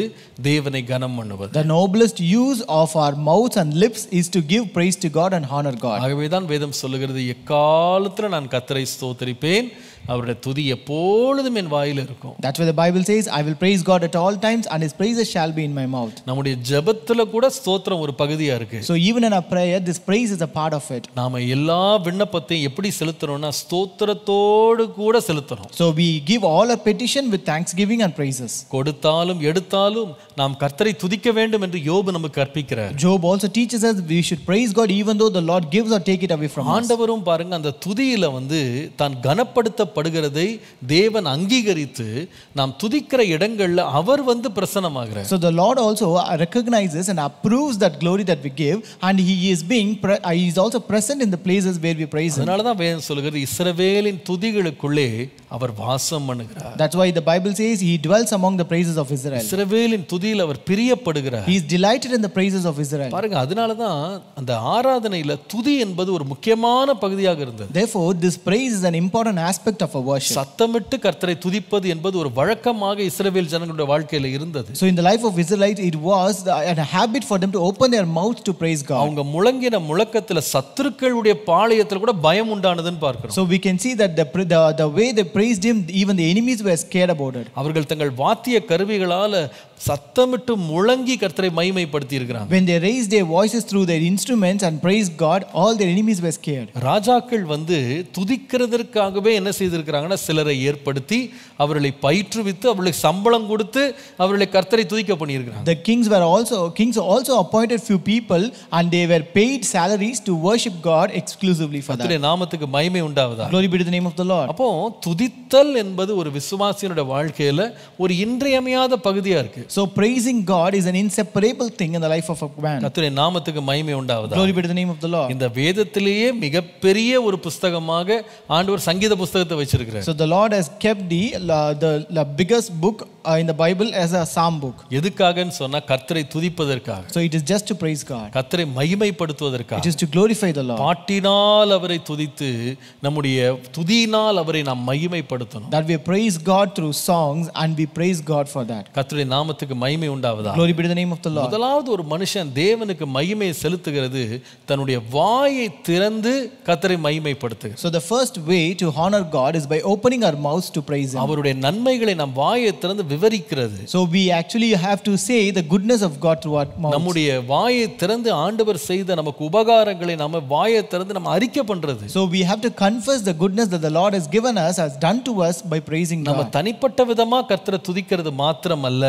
தேவனை கனம் பண்ணுவது. The noblest use of our mouths and lips is to give praise to God and honor God. ஆகவேதான் வேதம் சொல்லுகிறது, எக்காலத்துல நான் கர்த்தரை ஸ்தோத்திரிப்பேன், அவருடைய துதி எப்பொழுதும் என் வாயில் இருக்கும். That's why the Bible says, I will praise God at all times and his praises shall be in my mouth. நம்முடைய ஜெபத்துல கூட ஸ்தோத்திரம் ஒரு பகுதியா இருக்கு. So even in our prayer, this praise is a part of it. நாம எல்லா விண்ணப்பத்தையும் எப்படி செலுத்துறோம்னா ஸ்தோத்திரத்தோடு கூட செலுத்துறோம். So we give all our petition with thanksgiving and praises. கொடுத்தாலும் எடுத்தாலும் நாம் கர்த்தரை துதிக்க வேண்டும் என்று யோபு நமக்கு கற்பிக்கிறார். Job also teaches us we should praise God even though the Lord gives or take it away from us. ஆண்டவரும் பாருங்க அந்த துதியில தான் கனப்படுத்தப்படுகிறதை தேவன் அங்கீகரித்து நாம் துதிக்கிற இடங்கள்ல அவர் பிரசன்னமாகிறார். So the Lord also recognizes and approves that glory that we give, and he is also present in the places where we praise him. அதனால தான் வேதம் சொல்கிறது, இஸ்ரவேலின் துதிகளுக்குள்ளே அவர் வாசம் பண்ணுகிறார். That's why the Bible says he dwells among the praises of Israel. இஸ்ரவேலின் துதியில் அவர் பிரியப்படுகிறார். He is delighted in the praises of Israel. பாருங்க, அதனால தான் அந்த ஆராதனையில துதி என்பது ஒரு முக்கியமான பகுதியாக இருந்தது. Therefore this praise is an important aspect of our worship. சத்தமிட்டு கர்த்தரை துதிப்பது என்பது ஒரு வழக்கமாக இஸ்ரவேல் ஜனங்களுடைய வாழ்க்கையில இருந்தது. So in the life of Israelites it was a habit for them to open their mouths to praise God. அவங்க முழங்கின முழக்கத்துல சத்துருக்களுடைய பாளையத்துல கூட பயம் உண்டானதுன்னு பார்க்கிறோம். So we can see that the way they praised him, even the enemies were scared about it. அவர்கள் தங்கள் வாத்திய கருவிகளால சத்தமிட்டு முழங்கி கர்த்தரை மகிமைப்படுத்தி இருக்கிறாங்க. When they raised their voices through their instruments and praised God, all their enemies were scared. ராஜாக்கள் துதிக்கிறதற்காகவே என்ன செய்திருக்கிறாங்கன்னா, சிலரை ஏற்படுத்தி அவர்களை பயிற்றுவித்து அவர்களுக்கு சம்பளம் கொடுத்து அவர்களை கர்த்தரை துதிக்க பண்ணியிருக்கிறாங்க. The kings also appointed few people and they were paid salaries to worship God exclusively for that. கர்த்தருடைய நாமத்துக்கு மகிமை உண்டாவதாக. Glory be to the name of the Lord. அப்போ துதித்தல் என்பது ஒரு விசுவாசியினுடைய வாழ்க்கையில ஒரு இன்றியமையாத பகுதியா இருக்கு. So praising God is an inseparable thing in the life of a man. கர்த்தருடைய நாமத்துக்கு மகிமை உண்டாவதாக. Glory be to the name of the Lord. இந்த வேதத்திலேயே மிகப்பெரிய ஒரு புத்தகமாக ஆண்டவர் சங்கீத புத்தகத்தை வச்சிருக்கிறார். So the Lord has kept the biggest book in the Bible as a psalm book. எதுக்காகன்னு சொன்னா கர்த்தரை துதிப்பதற்காக. So it is just to praise God. கர்த்தரை மகிமைப்படுத்துவதற்காக. It is to glorify the Lord. பாட்டினால் அவரை துதித்து நம்முடைய துதியினால் அவரை நாம் மகிமைப்படுத்தணும். That we praise God through songs and we praise God for that. கர்த்தருடைய நாமத்துக்கு மகிமை உண்டாவதாக. Glory be to the name of the Lord. முதலாவது ஒரு மனுஷன் தேவனுக்கு மகிமையை செலுத்துகிறது தன்னுடைய வாயை திறந்து கர்த்தரை மகிமைப்படுத்துகிறார். So the first way to honor God is by opening our mouths to praise him. அவருடைய நன்மைகளை நாம் வாயை திறந்து விவரிக்கிறது. So we actually have to say the goodness of God through our mouths. நம்முடைய வாயை திறந்து ஆண்டவர் செய்த நமக்கு உபகாரங்களை நாம வாயை திறந்து நம்ம அறிக்கை பண்றது. So we have to confess the goodness that the Lord has given us, has done to us by praising நம்ம God. தனிப்பட்ட விதமா கர்த்தரை துதிக்கிறது மாத்திரமல்ல,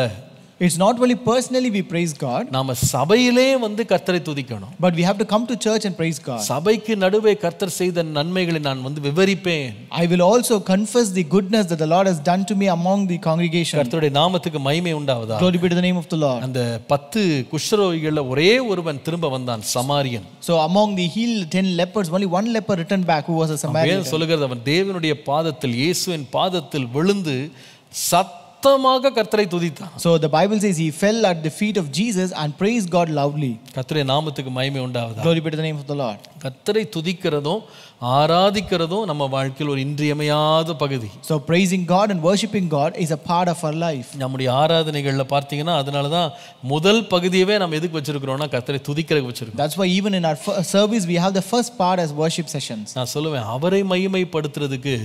It's not only personally we praise God, நாம சபையிலே வந்து கர்த்தரை துதிக்கணும். but we have to come to church and praise God. சபைக்கு நடுவே கர்த்தர் செய்த நன்மைகளை நான் வந்து விவரிப்பேன். I will also confess the goodness that the Lord has done to me among the congregation. கர்த்தருடைய நாமத்துக்கு மகிமை உண்டாவதாக. Glory be to the name of the Lord. அந்த 10 குஷ்டரோகிகள்ல ஒரே ஒருவன் திரும்ப வந்தான், சமாரியன். So among the healed 10 lepers, only one leper returned back who was a Samaritan. வேதம் சொல்லுகிறது அவன் தேவனுடைய பாதத்தில், இயேசுவின் பாதத்தில் விழுந்து சத்தமாக கர்த்தரை துதித்தான். So the Bible says he fell at the feet of Jesus and praised God loudly. கர்த்தருடைய நாமத்துக்கு மகிமை உண்டாவதாக. Glory be to the name of the Lord. கர்த்தரை துதிக்கிறதும் ஆராதிக்கிறதும் நம்ம வாழ்க்கையில் ஒரு இன்றியமையாத பகுதி. So praising God and worshiping God is a part of our life. நம்முடைய ஆராதனைகள்ல பார்த்தீங்கன்னா அதனால தான் முதல் பகுதியவே நம்ம எதுக்கு வச்சிருக்கிறோம்னா கர்த்தரை துதிக்கிறதுக்கு வச்சிருக்கோம். That's why even in our service we have the first part as worship sessions. நான் சொல்லுவேன், அவரை மகிமைப்படுத்துறதுக்கு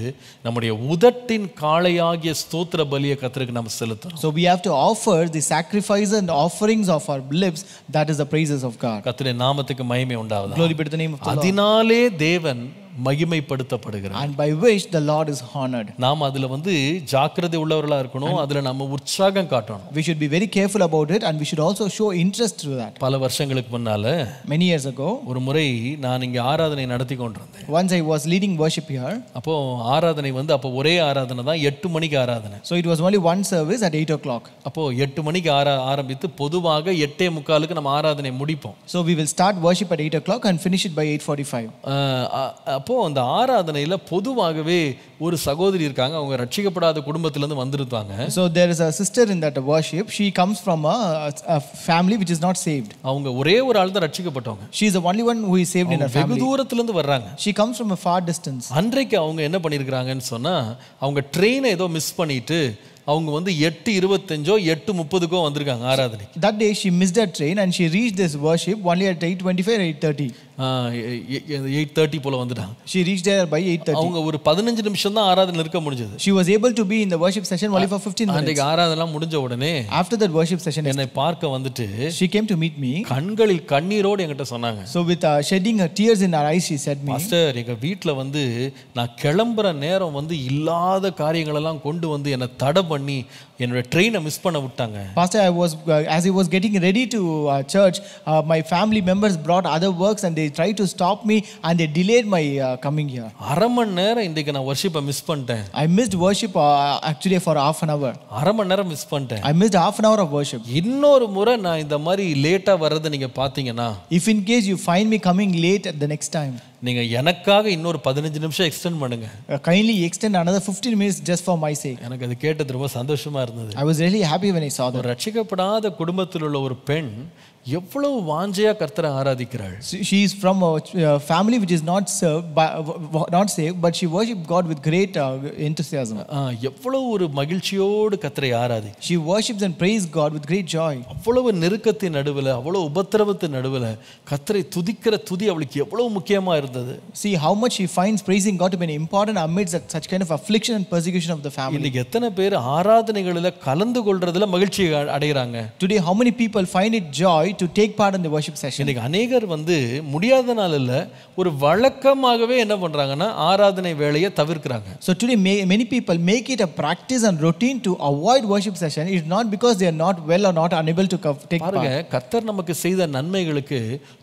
நம்முடைய உதட்டின் காளையாகிய ஸ்தோத்திர பலியை கர்த்தருக்கு நம்ம செலுத்தணும். So we have to offer the sacrifice and offerings of our lips, that is the praises of God. கர்த்தருடைய நாமத்துக்கு மகிமை உண்டாவதாக. Glory be to the name of the Lord. அதனாலே தேவன் மகிமைப்படுத்தப்படுகிறார். And by which the Lord is honored. நாம் அதுல வந்து ஜாக்கிரதை உள்ளவர்களா இருக்கணும். அதுல நம்ம உற்சாகம் காட்டணும். We should be very careful about it and we should also show interest to that. பல வருஷங்களுக்கு முன்னால Many years ago, ஒரு முறை நான் இங்க ஆராதனை நடத்தி கொண்டிருந்தேன். once I was leading worship here. அப்போ ஆராதனை வந்து அப்போ ஒரே ஆராதனை தான், 8 மணிக்கு ஆராதனை. So it was only one service at 8 o'clock. அப்போ 8 மணிக்கு ஆரம்பித்து பொதுவாக 8:45 நம்ம ஆராதனை முடிப்போம். So we will start worship at 8 o'clock and finish it by 8:45. அப்போ அந்த ஆராதனையில பொதுவாகவே ஒரு சகோதரி இருக்காங்க, அவங்க ரட்சிக்கப்படாத குடும்பத்துல இருந்து வந்திருந்தாங்க. So there is a sister in that worship. She comes from a family which is not saved. அவங்க ஒரே ஒரு ஆள் தான் ரட்சிக்கப்பட்டவங்க. She is the only one who is saved in her family. வெகு தூரத்துல இருந்து வர்றாங்க. She comes from a far distance. அன்றைக்கு அவங்க என்ன பண்ணிருக்காங்கன்னு சொன்னா, அவங்க ட்ரெயினை ஏதோ மிஸ் பண்ணிட்டு அவங்க வந்து 8:25 8:30 வந்திருக்காங்க ஆராதனை. That day she missed her train and she reached this worship only at 8:25 or 8:30. 8:30 போல வந்துட்டாங்க. She reached there by 8:30. அவங்க ஒரு 15 நிமிஷம் தான் ஆராதனை இருக்க முடிஞ்சது. She was able to be in the worship session only for 15 minutes. அன்றைக்கு ஆராதனை முடிஞ்ச உடனே After that worship session, என்னை பார்க்க வந்துட்டு she came to meet me. கண்களில் கண்ணீரோடு என்கிட்ட சொன்னாங்க. So with shedding her tears in her eyes, she said me, master, எங்க வீட்ல வந்து நான் கிளம்புற நேரம் வந்து இல்லாத காரியங்கள் எல்லாம் கொண்டு வந்து என்னை தடை பண்ணி என்னோட ட்ரெயினை மிஸ் பண்ண விட்டாங்க. Pastor, as I was getting ready to church, my family members brought other works and they tried to stop me and they delayed my coming here. அரை மணி நேரம் இன்றைக்கு நான் வர்ஷிப்பை மிஸ் பண்ணிட்டேன். I missed worship actually for half an hour. அரை மணி நேரம் மிஸ் பண்ணிட்டேன். I missed half an hour of worship. இன்னொரு முறை நான் இந்த மாதிரி லேட்டா வர்றதை நீங்க பாத்தீங்கன்னா, If in case you find me coming late at the next time, நீங்க எனக்காக இன்னொரு 15 நிமிஷம் எக்ஸ்டெண்ட் பண்ணுங்க. Kindly extend another 15 minutes just for my sake. எனக்கு அது கேட்டது ரொம்ப சந்தோஷமா இருந்தது. I was really happy when I saw that. ரட்சிக்கப்படாத குடும்பத்தில் உள்ள ஒரு பெண் எவ்வளவு வாஞ்சையா கர்த்தரை ஆராதிக்கிறாள். She is from a family which is not saved, but she worshipped God with great enthusiasm. எவ்வளவு ஒரு மகிழ்ச்சியோடு கர்த்தரை Arathi. She worships and praise God with great joy. அவ்வளவு நெருக்கத்தின் நடுவில், அவ்வளவு உபத்திரவத்தின் நடுவில் கர்த்தரை துதிக்கிற துதி அவளுக்கு எவ்வளவு முக்கியமா இருந்தது. See how much she finds praising God to be important amidst such kind of affliction and persecution of the family. இன்னைக்கு எத்தனை பேர் ஆராதனைகளில் கலந்து கொள்றதுல மகிழ்ச்சி அடைகிறாங்க. Today how many people find it joy to take part in the worship session? இன்னைக்கு அநேகர் வந்து முடியாத நாள் இல்ல, ஒரு வழக்கமாகவே என்ன பண்றாங்கன்னா ஆராதனை வேளையை தவிர்க்கறாங்க. So today many people make it a practice and routine to avoid worship session. It's not because they are not well or not unable to take part. பாருங்க, கர்த்தர் நமக்கு செய்த நன்மைகளுக்கு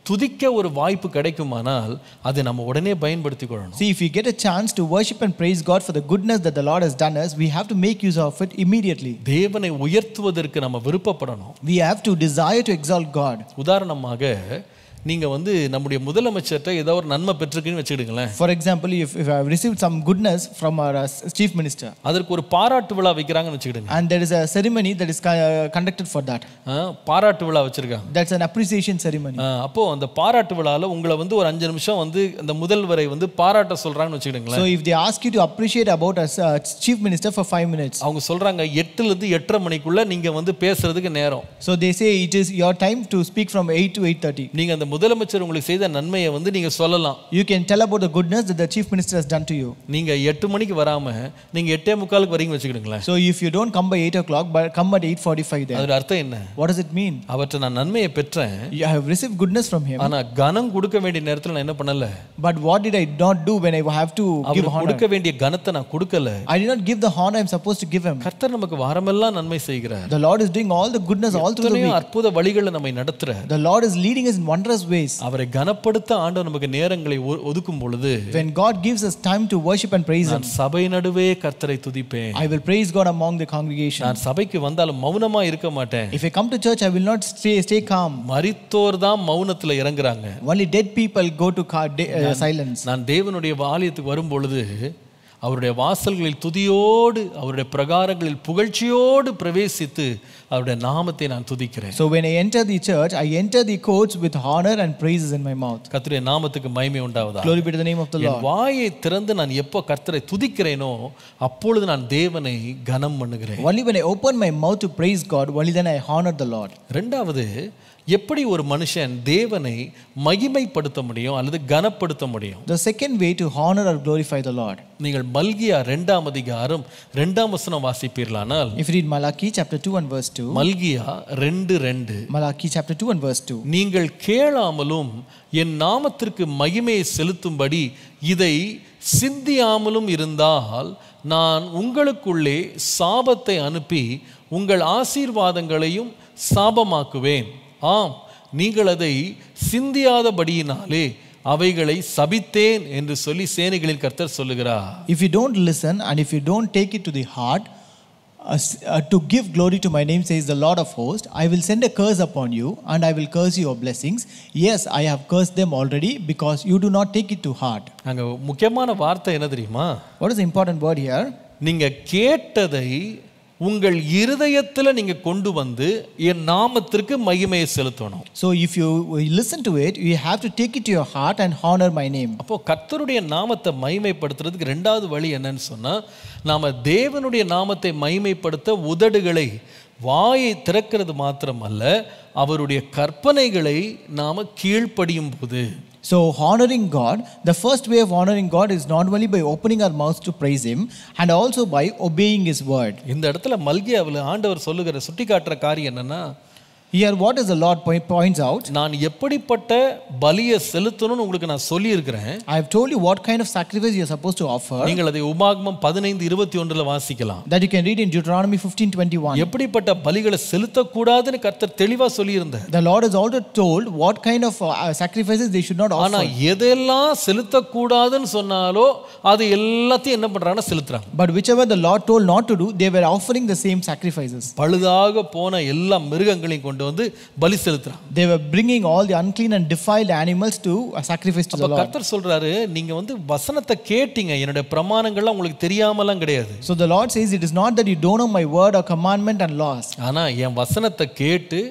துதிக்க ஒரு வாய்ப்பு கிடைக்குமானால் அதை நம்ம உடனே பயன்படுத்திக் கொள்ளணும். See, if you get a chance to worship and praise God for the goodness that the Lord has done us, we have to make use of it immediately. தேவனை உயர்த்துவதற்கு நம்ம விருப்பப்படணும். We have to desire to exalt God. உதாரணமாக நீங்க வந்து நம்முடைய முதலமைச்சர்கிட்ட ஏதோ ஒரு நன்மை பெற்றிருக்குன்னு வச்சுக்கிடுங்களேன். For example, if I have received some goodness from our chief minister, அதற்கு ஒரு பாராட்டு விழா வைக்கிறாங்கன்னு வச்சுக்கிடுங்க. and there is a ceremony that is conducted for that. பாராட்டு விழா வச்சிருக்காங்க. That's an appreciation ceremony. அப்போ அந்த பாராட்டு விழால உங்களை வந்து ஒரு 5 நிமிஷம் வந்து அந்த முதல்வரை வந்து பாராட்ட சொல்றாங்கன்னு வச்சுக்கிடுங்களேன். So if they ask you to appreciate about a chief minister for 5 minutes, அவங்க சொல்றாங்க 8 ல இருந்து 8:30 மணிக்குள்ள நீங்க வந்து பேசுறதுக்கு நேரம். so they say it is your time to speak from 8 to 8:30. நீங்க அந்த முதலமைச்சர் உங்களுக்கு செய்த நன்மையை வந்து நீங்க சொல்லலாம். You can tell about the goodness that the chief minister has done to you. நீங்க 8 மணிக்கு வராம நீங்க 8:45க்கு வரீங்க வச்சுக்கிடுங்களேன். So if you don't come by 8 o'clock but come at 8:45 then, அதோட அர்த்தம் என்ன? what does it mean? அவர்ட்ட நான் நன்மையை பெற்றேன், I have received goodness from him, ஆனா கனம் கொடுக்க வேண்டிய நேரத்துல நான் என்ன பண்ணல? but what did I not do when I have to give honor? கொடுக்க வேண்டிய கனத்தை நான் கொடுக்கல. I did not give the honor I am supposed to give him. கர்த்தர் நமக்கு வாரமெல்லாம் நன்மை செய்கிறார். The Lord is doing all the goodness all through the week. அற்புத வழிகளை நம்மை நடத்துறார். The Lord is leading us in wondrous ways. அவரை கனப்படுத்த ஆண்டவர் நமக்கு நேரங்களை ஒதுக்கும் பொழுது, when God gives us time to worship and praise him, நான் சபை நடுவே கர்த்தரை துதிப்பேன். I will praise God among the congregation. நான் சபைக்கு வந்தாலும் மௌனமா இருக்க மாட்டேன். If I come to church I will not stay calm. மரித்தோர் தான் மௌனத்துல இறங்குறாங்க. Only dead people go to silence. நான் தேவனுடைய ஆலயத்துக்கு வரும் பொழுது அவருடைய வாசல்களில் துதியோடு அவருடைய பிரகாரங்களில் புகழ்ச்சியோடு பிரவேசித்து அவருடைய நாமத்தை நான் துதிக்கிறேன். So when I enter the church, I enter the courts with honor and praises in my mouth. கர்த்தருடைய நாமத்துக்கு மகிமை உண்டாவதாக. Glory be to the name of the Lord. வாயை திறந்து நான் எப்போ கர்த்தரை துதிக்கிறேனோ அப்பொழுது நான் தேவனை கனம் பண்ணுகிறேன். Only when I open my mouth to praise God, only then I honor the Lord. இரண்டாவது, எப்படி ஒரு மனுஷன் தேவனை மகிமைப்படுத்த முடியும் அல்லது கனப்படுத்த முடியும்? The second way to honor or glorify the Lord. நீங்கள் மல்கியா 2ஆம் அதிகாரம் 2ஆம் வசனம் வாசிப்பீர்களானால், if you read Malachi chapter 2 and verse 2, Malchijah 2:2, Malachi chapter 2 and verse 2, நீங்கள் கேளாமலும் என் நாமத்திற்கு மகிமையை செலுத்தும்படி இதை சிந்தியாமலும் இருந்தால் நான் உங்களுக்குள்ளே சாபத்தை அனுப்பி உங்கள் ஆசீர்வாதங்களையும் சாபமாக்குவேன். ஆம், நீங்கள் அதை சிந்தியாதபடியினாலே அவைகளை சபித்தேன் என்று சொல்லி சேனைகளின் கர்த்தர் சொல்லுகிறார். if you don't listen and if you don't take it to the heart to give glory to my name, says the Lord of hosts, I will send a curse upon you and I will curse your blessings. Yes, I have cursed them already because you do not take it to heart. அங்க முக்கியமான வார்த்தை என்ன தெரியுமா? What is the important word here? நீங்க கேட்டதை உங்கள் இருதயத்துல நீங்க கொண்டு வந்து என் நாமத்திற்கு மகிமையை செலுத்தணும். So if you listen to it, you have to take it to your heart and honor my name. அப்போ கர்த்தருடைய நாமத்தை மகிமைப்படுத்துறதுக்கு இரண்டாவது வழி என்னன்னு சொன்னா, நாம தேவனுடைய நாமத்தை மகிமைப்படுத்த உதடுகளை வாயை திறக்கிறது மாத்திரமல்ல, அவருடைய கற்பனைகளை நாம கீழ்ப்படியும் போது. So honoring God, the first way of honoring God is not only by opening our mouths to praise him and also by obeying his word. இந்த இடத்துல மல்கியாவில் ஆண்டவர் சொல்லுகிற சுட்டிக்காட்டுற காரியம் என்னன்னா, here what does the Lord points out? நான் எப்படிப்பட்ட பலியை செலுத்தணும்னு உங்களுக்கு நான் சொல்லி இருக்கிறேன். I have told you what kind of sacrifice you are supposed to offer. நீங்கள் அதை உபாகமம் 15:21ல வாசிக்கலாம். that you can read in Deuteronomy 15:21. எப்படிப்பட்ட பலிகளை செலுத்த கூடாதுன்னு கர்த்தர் தெளிவா சொல்லி இருந்தார். The Lord has also told what kind of sacrifices they should not offer. ஆனா எதெல்லாம் செலுத்த கூடாதுன்னு சொன்னாலோ அது எல்லாத்தையும் என்ன பண்றாங்கன்னா செலுத்துறாங்க. but whichever the Lord told not to do, they were offering the same sacrifices. பழுதாக போன எல்லா மிருகங்களையும் கொண்டு வந்து பலி செலுத்துறாங்க. They were bringing all the unclean and defiled animals to sacrifice to the Lord. கர்த்தர் சொல்றாரு, நீங்க வந்து வசனத்தை கேட்டீங்க, என்னோட பிரமாணங்கள்லாம் உங்களுக்கு தெரியாமலாம் கிடையாது. So the Lord says, it is not that you don't know my word or commandment and laws. ஆனா என் வசனத்தை கேட்டு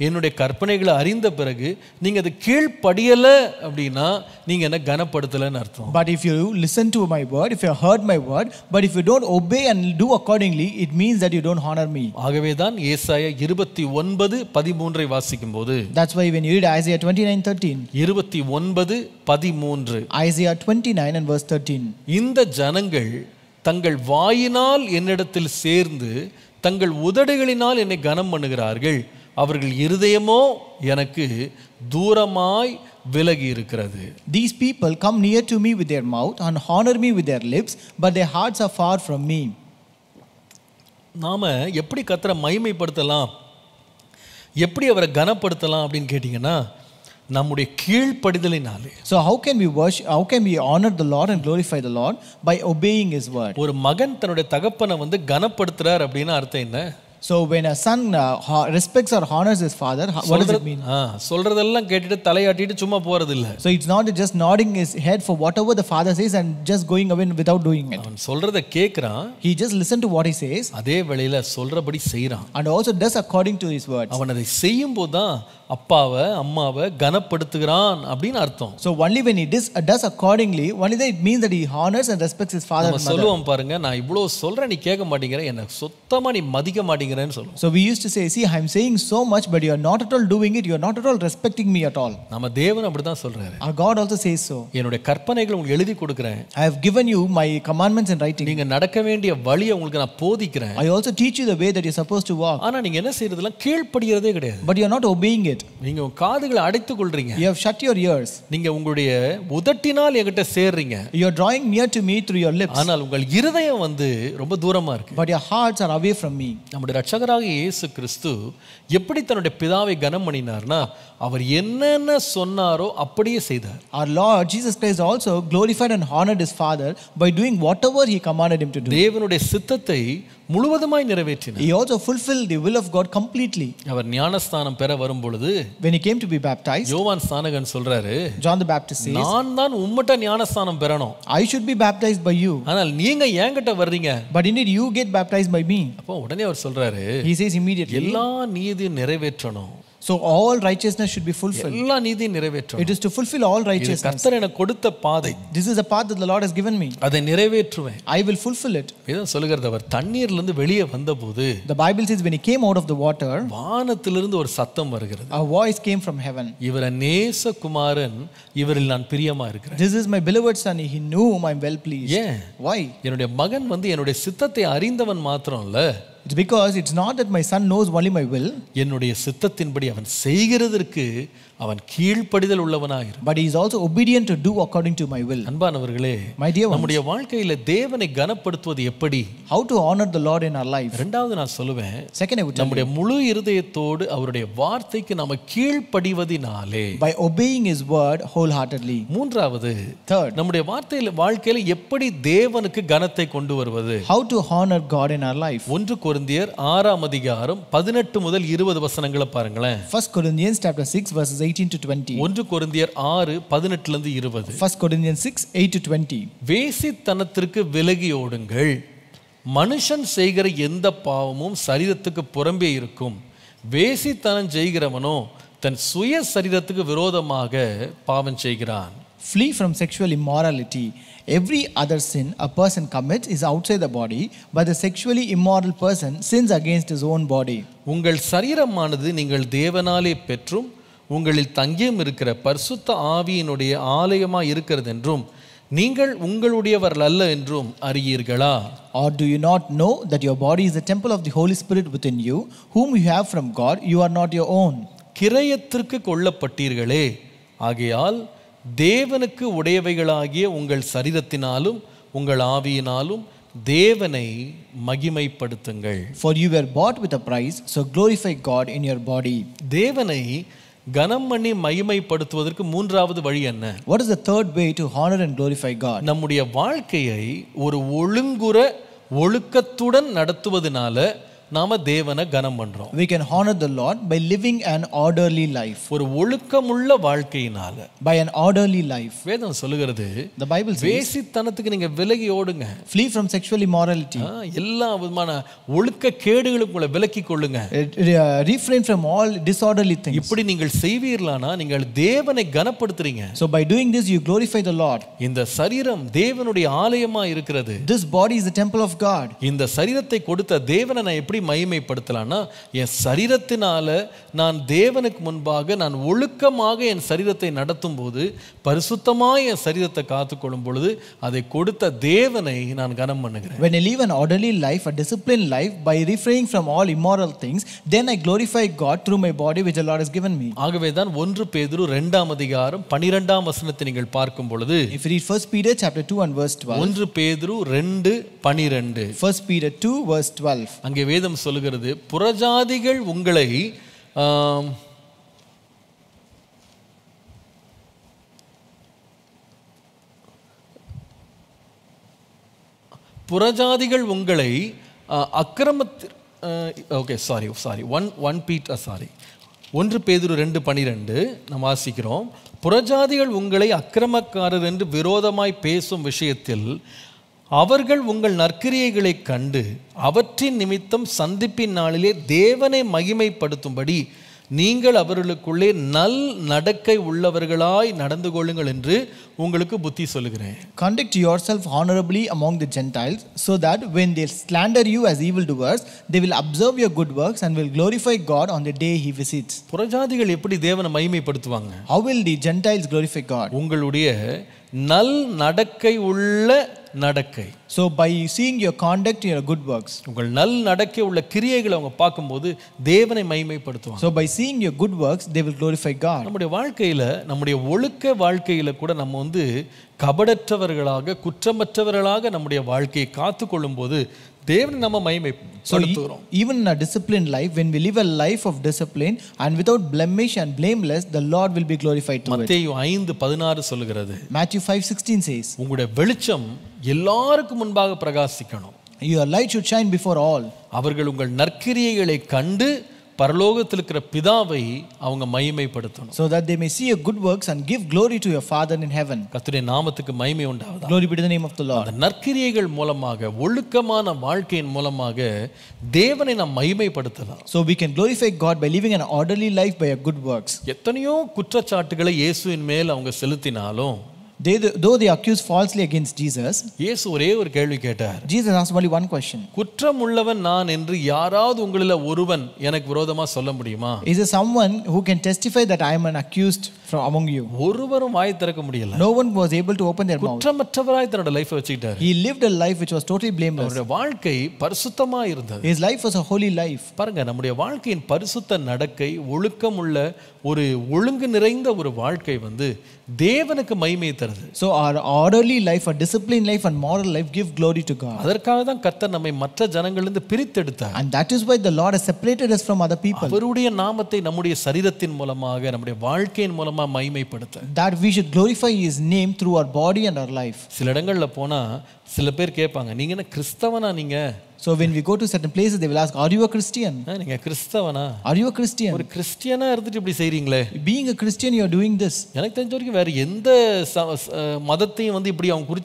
என்னுடைய கற்பனைகளை அறிந்த பிறகு நீங்க அது கீழ்ப்படியல அப்படின்னா நீங்க என்ன கனப்படுத்தலன்னு அர்த்தம். but if you listen to my word, if you heard my word, but if you don't obey and do accordingly, it means that you don't honor me. ஆகவே தான் ஏசாயா 29:13 வாசிக்கும்போது, that's why when you read Isaiah 29:13, 29:13, Isaiah 29 and verse 13, இந்த ஜனங்கள் தங்கள் வாயினால் என்னிடத்தில் சேர்ந்து தங்கள் உதடுகளினால் என்னை கனம் பண்ணுகிறார்கள், அவர்கள் இருதயமோ எனக்கு தூரமாய் விலகி இருக்கிறது. these people come near to me with their mouth and honor me with their lips, but their hearts are far from me. நாம எப்படி கர்த்தரை மகிமைப்படுத்தலாம், எப்படி அவரை கனப்படுத்தலாம் அப்படின்னு கேட்டிங்கன்னா, நம்முடைய கீழ்ப்படிதலினாலே. so how can we worship, how can we honor the Lord and glorify the Lord? by obeying his word. ஒரு மகன் தன்னுடைய தகப்பனை வந்து கனப்படுத்துறார் அப்படின்னா அர்த்தம் என்ன? So when a son respects or honors his father, what does it mean? சொல்றதெல்லாம் கேட்டுட்டு தலையாட்டிட்டு சும்மா போறது இல்ல. So it's not just nodding his head for whatever the father says and just going away without doing it. அவன் சொல்றத கேக்குறான். He just listen to what he says. அதே வேளையில சொல்றபடி செய்றான். And also does according to his words. அவன் அதை செய்யும்போது தான் அப்பாவை அம்மாவை கனப்படுத்துகிறான் அப்படின்னு அர்த்தம். So only when he does accordingly, only then it means that he honors and respects his father and mother. சொல்லுவோம் பாருங்க, நான் இவ்வளவு சொல்றேன் நீ கேட்க மாட்டேங்கிற, என்ன சுத்தமா நீ மதிக்க மாட்டேங்கிறேன்னு சொல்லுவோம். So we used to say, see, I am saying so much but you are not at all doing it, you are not at all respecting me at all. நம்ம தேவன் அப்படி தான் சொல்றாரு. Our God also says so. என்னுடைய கற்பனைகளை உங்களுக்கு எழுதி கொடுக்கிறேன். I have given you my commandments in writing. நீங்க நடக்க வேண்டிய வழியை உங்களுக்கு நான் போதிக்கிறேன். I also teach you the way that you are supposed to walk. ஆனா நீங்க என்ன செய்யறதெல்லாம் கீழ்ப்படியறதே கிடையாது. But you are not obeying it. நீங்க உங்க காதுகளை அடைத்துக் கொள்றீங்க. You have shut your ears. நீங்க உங்களுடைய உதட்டினால் என்கிட்ட சேர்றீங்க. You are drawing near to me through your lips. ஆனால் உங்கள் இருதயம் ரொம்ப தூரமா இருக்கு. But your hearts are away from me. நம்முடைய இரட்சகராக இயேசு கிறிஸ்து எப்படி தன்னுடைய பிதாவை கனம் பண்ணினார்னா, அவர் என்னென்ன சொன்னாரோ அப்படியே செய்தார். Our Lord Jesus Christ also glorified and honored his father by doing whatever he commanded him to do. தேவனுடைய சித்தத்தை முழுவதுமாய் நிறைவேற்றினார். He also fulfilled the will of God completely. அவர் ஞானஸ்நானம் பெற வரும் பொழுது, when he came to be baptized, யோவான் ஸ்நானகன் சொல்றாரு, John the Baptist says, நான் தான் உம்மட்ட ஞானஸ்நானம் பெறணும். I should be baptized by you. ஆனால் நீங்க என்கிட்ட வர்றீங்க. But indeed you get baptized by me. அப்போ உடனே அவர் சொல்றாரு, he says immediately, எல்லா நீதியும் நிறைவேற்றணும். So all righteousness should be fulfilled. எல்லா நீதியும் நிறைவேற்றணும். It is to fulfill all righteousness. கர்த்தர் எனக்கு கொடுத்த பாதை. This is a path that the Lord has given me. அதை நிறைவேற்றுவேன். I will fulfill it. இதான் சொல்லுகிறது. அவர் தண்ணீர்ல இருந்து வெளியே வந்தபோது, the Bible says when he came out of the water, வானத்திலிருந்து ஒரு சத்தம் வருகிறது. a voice came from heaven. இவர் நேசகுமாரன், இவரில் நான் பிரியமா இருக்கிறேன். This is my beloved son, he knew I am well pleased. ஏன்? Why? என்னுடைய மகன் என்னுடைய சித்தத்தை அறிந்தவன் மாத்திரம் இல்ல, it's because it's not that my son knows only my will, என்னுடைய சித்தத்தின்படி அவன் செய்கிறதற்கு அவன் கீழ்ப்படிதல் உள்ளவனாயிரு. but he is also obedient to do according to my will. அன்பானவர்களே, my dear ones, நம்முடைய வாழ்க்கையில தேவனை கனப்படுத்துவது எப்படி? how to honor the Lord in our life? இரண்டாவது நான் சொல்லுவேன், second I would tell நம்முடைய முழு இருதயத்தோடு அவருடைய வார்த்தைக்கு நாம கீழ்ப்படிவதினாலே, by obeying his word wholeheartedly. மூன்றாவது, third, நம்முடைய வாழ்க்கையில எப்படி தேவனுக்கு கனத்தை கொண்டு வருவது? how to honor God in our life. 1 கொரிந்தியர் 6ஆம் அதிகாரம் 18 முதல் 20 வசனங்களை பாருங்களேன். 1 Corinthians chapter 6 verses 18 to 20. 1 கொரிந்தியர் 6 18 ல இருந்து 20. 1 Corinthians 6 8 to 20. வேசித்தனத்திற்கு விலகி ஓடுங்கள். மனுஷன் செய்கிற எந்த பாவமும் சரீரத்துக்கு புறம்பே இருக்கும். வேசித்தனம் செய்கிறவனோ தன் சுய சரீரத்துக்கு விரோதமாக பாவம் செய்கிறான். Flee from sexual immorality. Every other sin a person commits is outside the body, but the sexually immoral person sins against his own body. உங்கள் சரீரமானது நீங்கள் தேவனாலே பெற்றும் உங்களில் தங்கியும் இருக்கிற பரிசுத்த ஆவியினுடைய ஆலயமாய் இருக்கிறது என்றும் நீங்கள் உங்களுடையவர்கள் அல்ல என்றும் அறியீர்களா? Or do you not know that your body is the temple of the Holy Spirit within you, whom you have from God? You are not your own. கிரயத்திற்கு கொள்ளப்பட்டீர்களே, ஆகையால் தேவனுக்கு உடையவைகளாகிய உங்கள் சரீரத்தினாலும் உங்கள் ஆவியினாலும் தேவனை மகிமைப்படுத்துங்கள். For you were bought with a price, so glorify God in your body. தேவனை கனம் பண்ணி மகிமைப்படுத்துவதற்கு மூன்றாவது வழி என்ன? What is the third way to honor and glorify God? நம்முடைய வாழ்க்கையை ஒரு ஒழுக்கத்துடன் நடத்துவதனால நாம தேவனை கனம் பண்றோம். We can honor the Lord by living an orderly life. ஒரு ஒழுக்கமுள்ள வாழ்க்கையினால, by an orderly life. வேதம் சொல்லுகிறது, the Bible says, வேசித்தனத்துக்கு நீங்க விலகி ஓடுங்க. flee from sexual immorality. எல்லா விதமான ஒழுக்க கேடுகளுக்கு உங்களை விலக்கி கொள்ளுங்க. refrain from all disorderly things. இப்படி நீங்கள் செய்வீர்களானா நீங்கள் தேவனை கனப்படுத்துறீங்க. So by doing this you glorify the Lord. இந்த சரீரம் தேவனுடைய ஆலயமா இருக்கிறது. This body is the temple of God. இந்த சரீரத்தை கொடுத்த தேவனை நான் எப்படி மகிமைப்படுத்தலாம்னா, என் சரீரத்தினால நான் தேவனுக்கு முன்பாக நான் ஒழுக்கமாக என் சரீரத்தை நடத்தும் போது, பரிசுத்தமாக என் சரீரத்தை காத்துக்கொள்ளும் பொழுது அதை கொடுத்த தேவனை நான் கனம் பண்ணுகிறேன். When I live an orderly life, a disciplined life, by refraining from all immoral things, then I glorify God through my body which the Lord has given me. ஆகவே தான் 1 பேதுரு 2ஆம் அதிகாரம் 12ஆம் வசனத்தை நீங்கள் பார்க்கும் பொழுது, if you read 1 Peter chapter 2 and verse 12, 1 பேதுரு 2:12, 1 Peter 2 verse 12, அங்கே வேதம் சொல்லுகிறது, புறஜாதிகள் உங்களை ஓகே சாரி 1 பேதுரு 2:12 நாம் வாசிக்கிறோம். புறஜாதிகள் உங்களை அக்கிரமக்காரர் என்று விரோதமாய் பேசும் விஷயத்தில் அவர்கள் உங்கள் நற்கிரியைகளை கண்டு அவற்றின் நிமித்தம் சந்திப்பின் நாளிலே தேவனை மகிமைப்படுத்தும்படி நீங்கள் அவர்களுக்குள்ளே நல் நடக்கை உள்ளவர்களாய் நடந்து கொள்ளுங்கள் என்று உங்களுக்கு புத்தி சொல்லுகிறேன். Conduct yourself honorably among the Gentiles, so that when they slander you as evildoers, they will observe your good works and will glorify God on the day He visits. புறஜாதிகள் எப்படி தேவனை மகிமைப்படுத்துவாங்க? How will the Gentiles glorify God? உங்களுடைய நல் நடக்கை உள்ள நடக்கை. So by seeing your conduct, your good works. உங்கள் நல் நடக்கை உள்ள கிரியைகளை அவங்க பார்க்கும்போது தேவனை மகிமைப்படுத்துவாங்க. So by seeing your good works, they will glorify God. நம்முடைய வாழ்க்கையில, நம்முடைய ஒழுக்க வாழ்க்கையில கூட நம்ம கபடற்றவர்களாக குற்றமற்றவர்களாக நம்முடைய வாழ்க்கையை காத்துக்கொள்ளும் போது தேவனை நம்ம மகிமைப்படுத்துகிறோம். Even in a disciplined life, when we live a life of discipline and without blemish and blameless, the Lord will be glorified to it. மத்தேயு 5:16 சொல்லுகிறது. Matthew 5:16 says, உங்களுடைய வெளிச்சம் எல்லாருக்கும் முன்பாக பிரகாசிக்கணும். Your light should shine before all. அவர்கள் உங்கள் நற்கிரியைகளை கண்டு பரலோகத்தில் இருக்கிற பிதாவை அவங்க மகிமைப்படுத்தணும். So that they may see your good works and give glory to your Father in heaven. கர்த்தருடைய நாமத்துக்கு மகிமை உண்டாவதாக. Glory be to the name of the Lord. நற்கிரியைகள் மூலமாக, ஒழுக்கமான வாழ்க்கையின் மூலமாக தேவனை நாம் மகிமைப்படுத்தலாம். So we can glorify God by living an orderly life by your good works. எத்தனையோ குற்றச்சாட்டுகளை இயேசுவின் மேல் அவங்க செலுத்தினாலும், Though they accuse falsely against Jesus, இயேசு ஒரே ஒரு கேள்வி கேட்டார். Jesus asked only one question. குற்றம் உள்ளவன் நான் என்று யாராவது உங்களில் ஒருவன் எனக்கு விரோதமா சொல்ல முடியுமா? Is there someone who can testify that I am an accused from among you? ஒருவரும் வாய் திறக்க முடியல. No one was able to open their mouth. குற்றமற்றவராய் தன்னோட லைஃபை வச்சிட்டார். He lived a life which was totally blameless. அவருடைய வாழ்க்கை பரிசுத்தமா இருந்தது. His life was a holy life. பாருங்க, நம்முடைய வாழ்க்கையின் பரிசுத்த நடக்கை, ஒழுக்கமுள்ள ஒரு ஒழுங்கு நிறைந்த ஒரு வாழ்க்கை தேவனுக்கு மகிமையை தருது. So our orderly life, our disciplined life and moral life give glory to God. அதற்காக தான் கர்த்தர் நம்மை மற்ற ஜனங்களிலிருந்து பிரித்தெடுத்தார். And that is why the Lord has separated us from other people. அவருடைய நாமத்தை நம்முடைய சரீரத்தின் மூலமாக, நம்முடைய வாழ்க்கையின் மூலமா மகிமைப்படுத்த. That we should glorify His name through our body and our life. சில இடங்கள்ல போனா சில பேர் கேட்பாங்க, நீங்க என்ன கிறிஸ்தவனா? நீங்க So when we go to certain places, they will ask, are you a Christian? நீங்க கிறிஸ்தவனா? Are you a Christian? ஒரு கிறிஸ்டியனா இருந்துட்டு இப்படி செய்றீங்களே? Being a Christian, you are doing this. எனக்கு தெரிஞ்ச வரைக்கும் வேற எந்த மதத்தையும் இப்படி அவங்க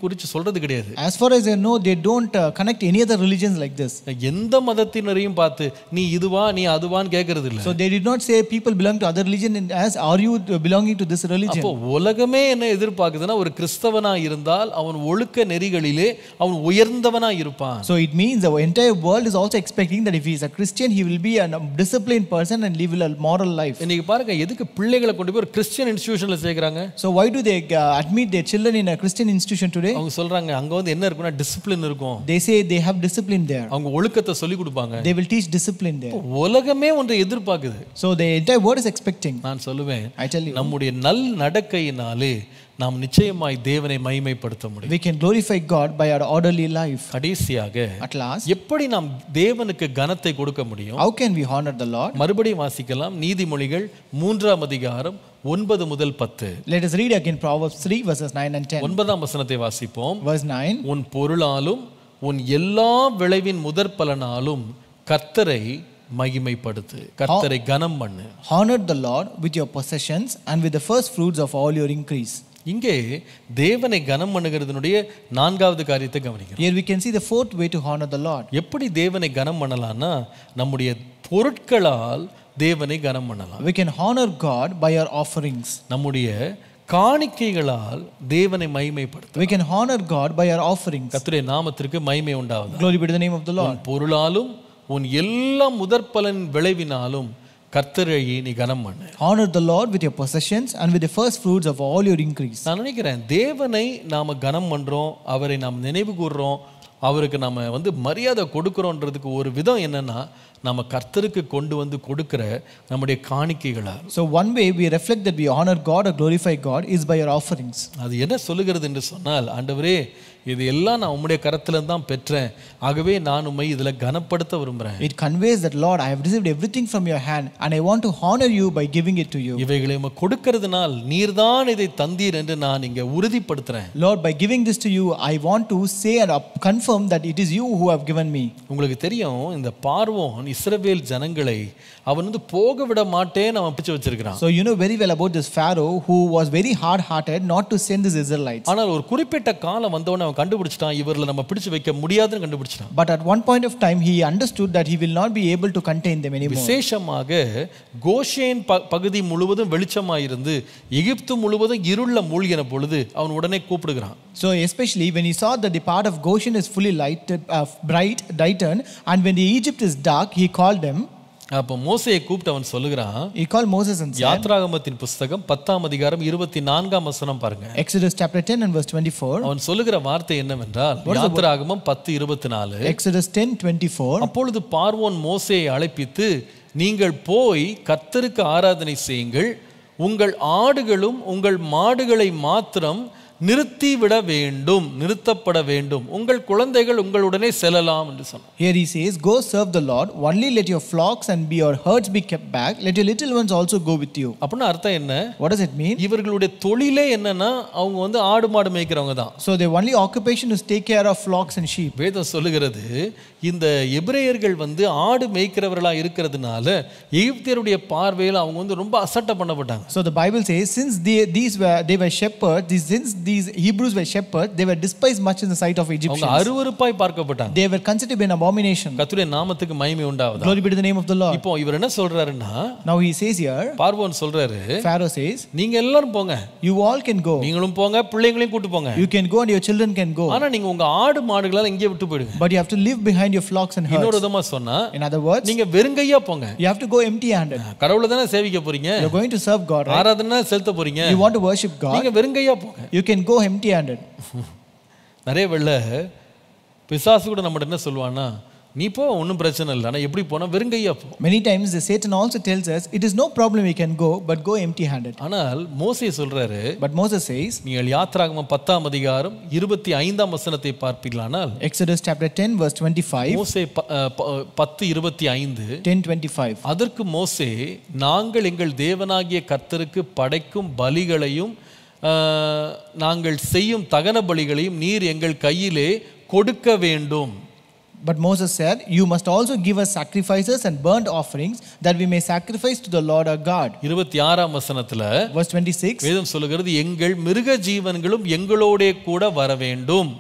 குறிச்சு சொல்றது கிடையாது. As far as I know, they don't connect any other religions like this. எந்த மதத்தினரையும் பார்த்து நீ இதுவா நீ அதுவான்னு கேட்கறது இல்ல. So they did not say people belong to other religion as are you belonging to this religion. அப்போ உலகமே என்ன எதிர்பார்க்குதுன்னா, ஒரு கிறிஸ்தவனா இருந்தால் அவன் ஒழுக்க நெறிகளிலே அவன் உயர்ந்தவனா இருப்பான். So it means the entire world is also expecting that if he is a Christian, he will be a disciplined person and live a moral life. இன்னைக்கு பாருங்க, எதுக்கு பிள்ளைகளை கொண்டு போய் ஒரு Christian இன்ஸ்டிடியூஷன்ல சேர்க்கறாங்க? So why do they admit their children in a Christian institution today? அவங்க சொல்றாங்க அங்க என்ன இருக்குன்னா டிசிப்ளின் இருக்கும். They say they have discipline there. அவங்க ஒழுக்கத்தை சொல்லி கொடுப்பாங்க. They will teach discipline there. உலகமே ஒன்றை எதிர்பார்க்குது. So the entire world is expecting. நான் சொல்லுவேன், I tell you, நம்முடைய நல் நடக்கையினாலே நாம் நிச்சயமாய் தேவனை மகிமைப்படுத்த முடியும். We can glorify God by our orderly life. கடைசியாக, at last, எப்படி நாம் தேவனுக்கு கனத்தை கொடுக்க முடியும்? How can we honor the Lord? மறுபடியும் வாசிக்கலாம். நீதிமொழிகள் 3ஆம் அதிகாரம் 9 முதல் 10. Let us read again Proverbs 3 verses 9 and 10. 9ஆம் வசனத்தை வாசிப்போம். Verse 9. உன் பொருளாலும் உன் எல்லா விளைவின் முதற் பலனாலும் கர்த்தரை மகிமைப்படுத்து, கர்த்தரை கனம் பண்ணு. Honor the Lord with your possessions and with the first fruits of all your increase. இங்கே தேவனை கனம் பண்ணுகிறதுனுடைய 4வது காரியத்தை கவனிக்கிறோம். Here we can see the fourth way to honor the Lord. எப்படி தேவனை கனம் பண்ணலாம்னா, நம்முடைய பொருட்களால் தேவனை கனம் பண்ணலாம். We can honor God by our offerings. நம்முடைய காணிக்கைகளால் தேவனை மகிமைப்படுத்த. We can honor God by our offerings. கர்த்தருடைய நாமத்திற்கு மகிமை உண்டாவதாக. Glory be to the name of the Lord. உன் பொருளாலும் உன் எல்லா முதற்பலன் விளைவினாலும் கர்த்தரை நீ கனம் பண்ணு. Honor the Lord with your possessions and with the first fruits of all your increase. நான் நினைக்கிறேன், தேவனை நாம கனம் பண்றோம், அவரை நாம் நினைவு கூர்றோம், அவருக்கு நாம மரியாதை கொடுக்கிறோன்றதுக்கு ஒரு விதம் என்னன்னா, நம்ம கர்த்தருக்கு கொண்டு கொடுக்கிற நம்முடைய காணிக்கைகளால். So one way we reflect that we honor God or glorify God is by our offerings. அது என்ன சொல்லுகிறது என்று சொன்னால், ஆண்டவரே இது எல்லாம் நான் உம்முடைய கரத்துல தான் பெற்றேன், ஆகவே நான் உம்மை இதுல கனப்படுத்த விரும்புறேன். It conveys that, Lord, I have received everything from your hand and I want to honor you by giving it to you. இவைகளை உமக்கு கொடுக்கிறதுனால் நீர்தான் இதை தந்தீர் என்று நான் இங்க உறுதிப்படுத்துறேன். Lord, by giving this to you, I want to say and confirm that it is you who have given me. உங்களுக்கு தெரியும், இந்த பார்வோன் இஸ்ரவேல் ஜனங்களை அவன் வந்து போக விட மாட்டேன்னு அவன் பிடிச்சு வச்சிருக்கான். So you know very well about this Pharaoh who was very hard hearted not to send his Israelites. ஆனால் ஒரு குறிப்பிட்ட காலம் வந்தவனே அவன் கண்டுபிடிச்சிட்டான், இவர்களை நம்ம பிடிச்சு வைக்க முடியாதுன்னு கண்டுபிடிச்சிட்டான். But at one point of time he understood that he will not be able to contain them anymore. விசேஷமாக கோஷேன் பகுதி முழுவதும் வெளிச்சமாயிருந்து எகிப்து முழுவதும் இருள மூழ்கின பொழுது அவன் உடனே கூப்பிடுகிறான். So especially when he saw that the part of Goshen is fully lighted, brightened, and when the Egypt is dark, he called them. அப்ப மோசேயை கூப்பிட்டு அவன் சொல்லுகிறான். He called Moses and said, யாத்ராகமத்தின் புத்தகம் 10ஆம் அதிகாரம் 24ஆம் வசனம் பாருங்க. Exodus chapter 10 and verse 24. அவன் சொல்லுகிற வார்த்தை என்னவென்றால், யாத்ராகமம் 10:24. Exodus 10:24. அப்பொழுது பார்வோன் மோசேயை அழைப்பித்து, நீங்கள் போய் கர்த்தருக்கு ஆராதனை செய்யுங்கள், உங்கள் ஆடுகளும் உங்கள் மாடுகளை மாத்திரம் நிறுத்தப்பட வேண்டும், உங்கள் குழந்தைகள் உங்களுடனே செல்லலாம் என்று சொன்னார். Here he says, go serve the Lord, only let your flocks and your herds be kept back, let your little ones also go with you. அப்படினா அர்த்தம் என்ன? What does it mean? இவர்களுடைய தொழிலே என்னன்னா அவங்க வந்து ஆடு மாடு மேய்க்கிறவங்க தான். So their only occupation is take care of flocks and sheep. வேதம் சொல்லுகிறது, இந்த எபிரேயர்கள் வந்து ஆடு மேய்க்கிறவர்களா இருக்கிறதுனால எகிப்தியருடைய பார்வையில் அவங்க வந்து ரொம்ப அசட்டை பண்ணப்பட்டாங்க. So the Bible says, since they were shepherds, since these Hebrews were shepherds, they were despised much in the sight of Egyptians. அவங்க அருவருப்பாய் பார்க்கப்பட்டாங்க. They were considered to be an abomination. கர்த்தருடைய நாமத்துக்கு மகிமை உண்டாவதாக. Glory be to the name of the Lord. இப்போ இவர் என்ன சொல்றாருன்னா, now he says here, பார்வோன் சொல்றாரு, Pharaoh says, நீங்க எல்லாரும் போங்க, you all can go, நீங்களும் போங்க, பிள்ளைங்களையும் கூட்டி போங்க, you can go and your children can go, ஆனா நீங்க உங்க ஆடு மாடுகளை இங்கே விட்டு போயிடுங்க. but you have to leave behind your flocks and herds. இன்னொரு விதமா சொன்னா, in other words, நீங்க வெறுங்கையா போங்க. you have to go empty handed. கடவுளை தானே சேவிக்க போறீங்க, you are going to serve God, right? ஆராதனை செலுத்த போறீங்க, you want to worship God, நீங்க வெறுங்கையா போங்க. you can go empty handed. நிறைய வெள்ள பிசாசு கூட நம்மகிட்ட என்ன சொல்லுவான்னா, நீ போ, ஒன்றும் பிரச்சனை இல்லை, ஆனால் எப்படி போனா வெறுங்கையா போ. Many times the Satan also tells us it is no problem, we can go, but go empty handed. ஆனால் மோசே சொல்றாரு, but Moses says, நீங்கள் யாத்ராகமம் 10ஆம் அதிகாரம் 25ஆம் வசனத்தை பார்ப்பீர்களானால், Exodus chapter 10 verse 25, மோசே 10:25, 10:25, அதற்கு மோசே, நாங்கள் எங்கள் தேவனாகிய கர்த்தருக்கு படைக்கும் பலிகளையும் நாங்கள் செய்யும் தகன பலிகளையும் நீர் எங்கள் கையிலே கொடுக்க வேண்டும். But Moses said, you must also give us sacrifices and burnt offerings that we may sacrifice to the Lord our God. 26ஆம் வசனத்துல verse 26, வேதம் சொல்லுகிறது, எங்கள் மிருக ஜீவன்களும் எங்களோடே கூட வர வேண்டும்.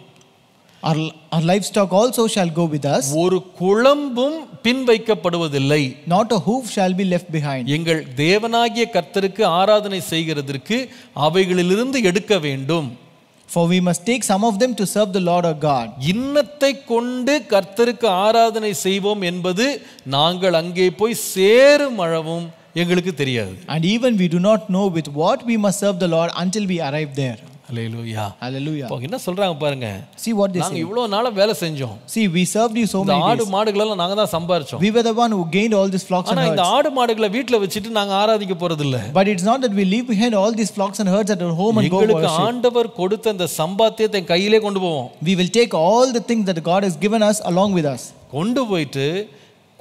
our livestock also shall go with us. ஒரு குளம்பும் பின் வைக்கப்படுவதில்லை. not a hoof shall be left behind. எங்கள் தேவனாகிய கர்த்தருக்கு ஆராதனை செய்கிறதற்கு அவைகளிலிருந்து எடுக்க வேண்டும். for we must take some of them to serve the Lord our God. இன்னத்தை கொண்டு கர்த்தருக்கு ஆராதனை செய்வோம் என்பது நாங்கள் அங்கே போய் சேரும் அளவும் எங்களுக்கு தெரியாது. and even we do not know with what we must serve the Lord until we arrive there. Hallelujah. Hallelujah. இப்போ என்ன சொல்றாங்க பாருங்க. see what they நாங்க say. இவ்வளவு நாளா வேலை செஞ்சோம். see, we served you so many ஆடு days. மாடுகள் எல்லாம் நாங்க தான் சம்பாரிச்சோம். we were the one who gained all these flocks and ஆனா இந்த herds. ஆடு மாடுகளை வீட்ல வச்சிட்டு நாங்க ஆராதிக்க போறது இல்ல. but it's not that we leave behind all these flocks and herds at our home and go எங்களுக்கு worship. ஆண்டவர் கொடுத்த அந்த சம்பாத்தியத்தை கையிலே கொண்டு போவோம். we will take all the things that God has given us along with us. கொண்டு போயிட்டு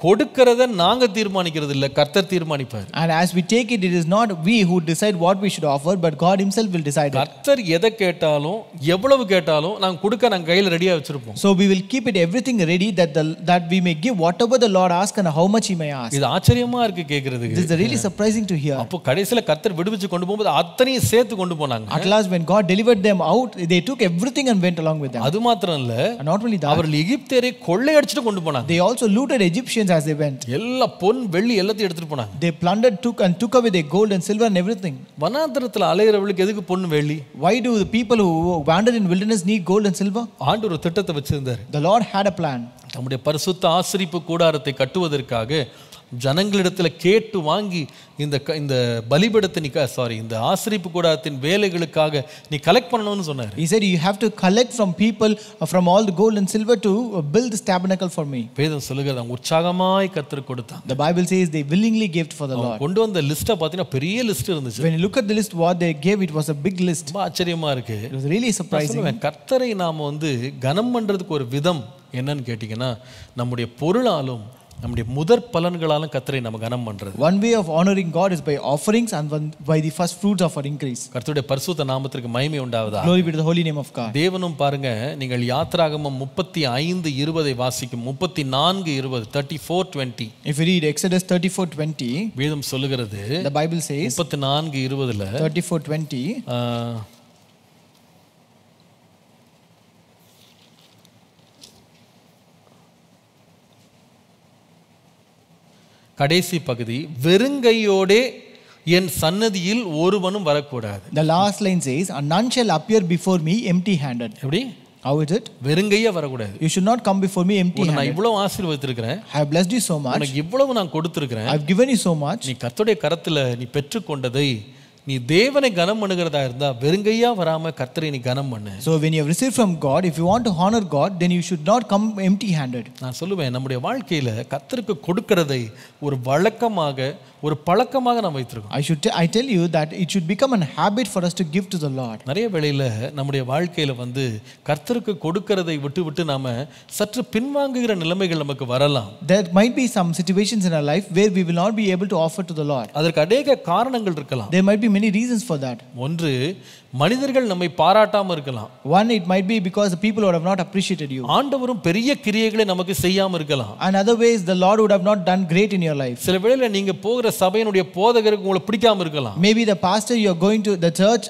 கொடுக்கிறத நாங்க தீர்மானிக்கிறது இல்ல, கர்த்தர் தீர்மானிப்பார். and as we take it, it is not we who decide what we should offer, but God himself will decide it. கர்த்தர் எதை கேட்டாலும் எவ்வளவு கேட்டாலும் நாங்க கொடுக்க நாங்க கையில ரெடியா வச்சிருப்போம். so we will keep it everything ready that we may give whatever the Lord asks and how much he may ask. இது ஆச்சரியமா இருக்கு கேக்குறதுக்கு. this is really surprising to hear. அப்போ கடைசில கர்த்தர் விடுவிச்சு கொண்டு போகும்போது அத்தனையும் சேர்த்து கொண்டு போனாங்க. at last when God delivered them out, they took everything and went along with them. அது மாத்திரம் இல்ல, and not only that, அவர்கள் எகிப்தியரை கொள்ளையடிச்சிட்டு கொண்டு போனாங்க. they also looted Egyptians as they went. எல்லா பொன் வெள்ளி எல்லாத்தையும் எடுத்துட்டு போனாங்க. they plundered, took away their gold and silver and everything. வனாந்தரத்துல அலையறவங்களுக்கு எதுக்கு பொன் வெள்ளி? why do the people who wander in wilderness need gold and silver? ஆண்டவர் ஒரு திட்டத்தை வச்சிருந்தார். the Lord had a plan. தம்முடைய பரிசுத்த ஆசரிப்பு கூடாரத்தை கட்டுவதற்காக ஜனங்களிடத்தில் கேட்டு வாங்கி இந்த பலிபீடத்தை இந்த ஆசரிப்பு கூடாரத்தின் வேலைகளுக்காக நீ கலெக்ட் பண்ணணும்னு சொன்னார். He said you have to collect from people from all the gold and silver to build this tabernacle for me. வேதம் சொல்லுகிறது அவங்க உற்சாகமாய் கர்த்தருக்கு கொடுத்தாங்க. The Bible says they willingly gave for the Lord. கொண்டு வந்த லிஸ்ட்டை பார்த்தீங்கன்னா பெரிய லிஸ்ட் இருந்துச்சு. When you look at the list what they gave, it was a big list. ரொம்ப ஆச்சரியமா இருக்கு. It was really surprising. கர்த்தரை நாம கனம் பண்றதுக்கு ஒரு விதம் என்னன்னு கேட்டீங்கன்னா நம்முடைய பொருளாலும் நம்முடைய முதற் பலன்களாலும் கர்த்தரை நம்ம கனம் பண்றது. One way of honoring God is by offerings and by the first fruits of our increase. கர்த்தருடைய பரிசுத்த நாமத்திற்கு மகிமை உண்டாவதாக. Glory be to the holy name of God. தேவனும் பாருங்க நீங்கள் யாத்திராகமம் 35:20 வாசிக்கும் 34:20 34:20. If you read Exodus 34:20, வேதம் சொல்லுகிறது, the Bible says 34:20 34:20 கடைசி பகுதி, வெறுங்கையோடே என் சன்னதியில் ஒருவனும் வரக்கூடாது. The last line says, and none shall appear before me empty handed. எப்படி? How is it? வெறுங்கையா வரக்கூடாது. You should not come before me empty handed. நான் இவ்வளவு ஆசீர்வதித்திருக்கிறேன். I have blessed you so much. உனக்கு இவ்வளவு நான் கொடுத்திருக்கிறேன். I have given you so much. நீ கர்த்தருடைய கரத்துல நீ பெற்றுக்கொண்டதை நீ தேவனை கனம் பண்ணுகிறதா இருந்தா வெறுங்கையா வராம கர்த்தரை நீ கனம் பண்ணு. So when you have received from God, if you want to honor God, then you should not come empty handed. நான் சொல்லுவேன், நம்முடைய வாழ்க்கையில கர்த்தருக்கு கொடுக்கிறதை ஒரு வழக்கமாக ஒரு பழக்கமாக நாம் வைத்திருக்கோம். I tell you that it should become a habit for us to give to the Lord. நிறைய வேளையில நம்முடைய வாழ்க்கையில கர்த்தருக்கு கொடுக்கிறதை விட்டு நாம சற்று பின்வாங்குகிற நிலைமைகள் நமக்கு வரலாம். There might be some situations in our life where we will not be able to offer to the Lord. அதற்கு அநேக காரணங்கள் இருக்கலாம். There might be many reasons for that. ஒன்று, மனிதர்கள் நம்மை பாராட்டாம இருக்கலாம். One, it might be because the people would have not appreciated you. ஆண்டவரும் பெரிய கிரியைகளை நமக்கு செய்யாம இருக்கலாம். And other ways the Lord would have not done great in your life. சில வேளையில நீங்க போகிற சபையினுடைய போதகருக்கு உங்களை பிடிக்காம இருக்கலாம். Maybe the pastor you are going to the church,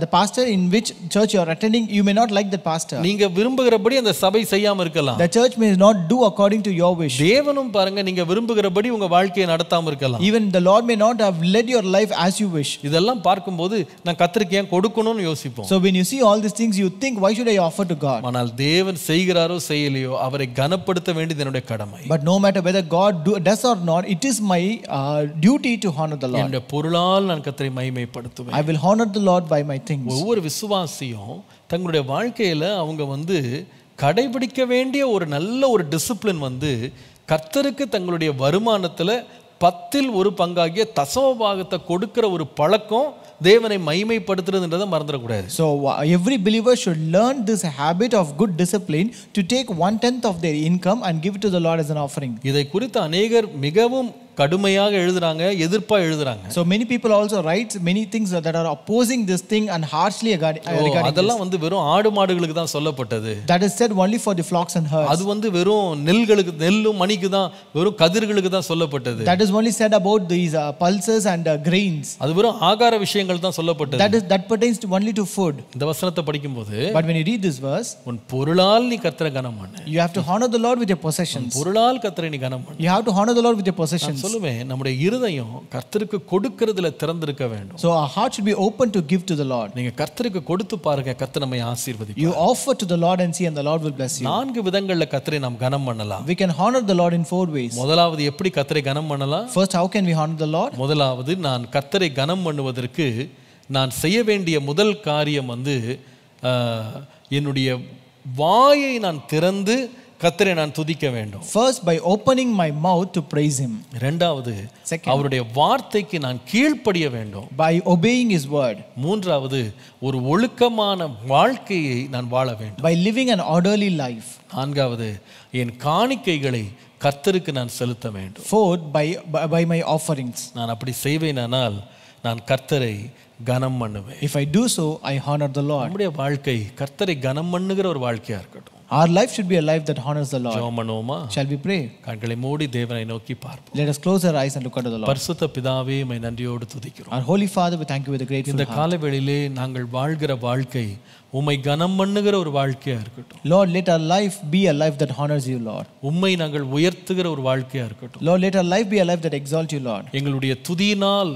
the pastor in which church you are attending, you may not like that pastor. நீங்க விரும்புகிறபடி அந்த சபை செய்யாம இருக்கலாம். The church may not do according to your wish. தேவனும் பாருங்க, நீங்க விரும்புகிறபடி உங்க வாழ்க்கையை நடத்தாம இருக்கலாம். Even the Lord may not have led your life as you wish. இதெல்லாம் பார்க்கும்போது நான் கர்த்தருக்கு ஏன் கொடுக்கணும்னு யோசிப்போம். So when you see all these things, you think, why should I offer to God? ஆனால் தேவன் செய்கிறாரோ செய்யலையோ அவரை கனப்படுத்த வேண்டியது என்னுடைய கடமை. But no matter whether God does or not, it is my duty to honor the Lord. என்னுடைய பொருளால் நான் கர்த்தரை மகிமைப்படுத்துவேன். I will honor the Lord by my things. ஒவ்வொரு விசுவாசியும் தங்களுடைய வாழ்க்கையில அவங்க கடைபிடிக்க வேண்டிய ஒரு நல்ல ஒரு டிசிப்ளின் கர்த்தருக்கு தங்களுடைய வருமானத்துல 10% பங்காகிய தசம பாகத்தை கொடுக்கிற ஒரு பழக்கம் தேவனை மகிமைப்படுத்துறதுன்றதை மறந்துடக்கூடாது. So every believer should learn this habit of good discipline to take 1/10 of their income and give it to the Lord as an offering. இதை குறித்து அநேகர் மிகவும் கடுமையாக எழுதுறாங்க, எதிர்ப்பா எழுதுறாங்க. So many people also write many things that are opposing this thing and harshly regarding அதெல்லாம் வெறும் ஆடு மாடுகளுக்கு தான் சொல்லப்பட்டது. That is said only for the flocks and herds. அது வெறும் நெல்லும் மணிக்கு தான், வெறும் கதிர்களுக்கு தான் சொல்லப்பட்டது. That is only said about these pulses and grains. அது வெறும் ஆகார விஷயங்கள் தான் சொல்லப்பட்டது. That pertains to only to food. இந்த வசனத்தை படிக்கும்போது, but when you read this verse, உன் பொருளால் நீ கர்த்தரை கனம் பண்ணு. You have to honor the Lord with your possessions. பொருளால் கர்த்தரை நீ கனம் பண்ணு. You have to honor the Lord with your possessions. சொல்லுவேன், நம்முடைய இருதயம் கர்த்தருக்கு கொடுக்கிறதுல திறந்திருக்க வேண்டும். So our heart should be open to give to the Lord. நீங்க கர்த்தருக்கு கொடுத்து பாருங்க, கர்த்தர் நம்மை ஆசீர்வதிப்பார். You offer to the Lord and see, and the Lord will bless you. 4 விதங்கள்ல கர்த்தரை நாம் கனம் பண்ணலாம். We can honor the Lord in 4 ways. முதலாவது, எப்படி கர்த்தரை கனம் பண்ணலாம்? First, how can we honor the Lord? முதலாவது, நான் கர்த்தரை கனம் பண்ணுவதற்கு நான் செய்ய வேண்டிய முதல் காரியம் என்னுடைய வாயை நான் திறந்து கர்த்தரை நான் துதிக்க வேண்டும். First, by opening my mouth to praise him. இரண்டாவது, அவருடைய வார்த்தைக்கு நான் கீழ்ப்படிய வேண்டும். By obeying his word. மூன்றாவது, ஒரு ஒழுக்கமான வாழ்க்கையை நான் வாழ வேண்டும். By living an orderly life. நான்காவது, என் காணிக்கைகளை கர்த்தருக்கு நான் செலுத்த வேண்டும். Fourth, by my offerings. நான் அப்படி செய்வேனானால் நான் கர்த்தரை கனம் பண்ணுவேன். If I do so, I honor the Lord. நம்முடைய வாழ்க்கை கர்த்தரை கனம் பண்ணுகிற ஒரு வாழ்க்கையா இருக்கட்டும். Our life should be a life that honors the Lord. ஜெபம் பண்ணுவோமா? Shall we pray? கண்களை மூடி தேவனை நோக்கி பார்ப்போம். Let us close our eyes and look unto the Lord. பரிசுத்த பிதாவே, உம்மை நன்றியோடு துதிக்கிறோம். Our holy Father, we thank you with a grateful இந்த heart. காலவேளையிலே நாங்கள் வாழ்கிற வாழ்க்கை உம்மை கனம் பண்ணுகிற ஒரு வாழ்க்கையா இருக்கட்டும். Lord, let our life be a life that honors you, Lord. உம்மை நாங்கள் உயர்த்துகிற ஒரு வாழ்க்கையா இருக்கட்டும். Lord, let our life be a life that exalts you, Lord. எங்களுடைய துதியினால்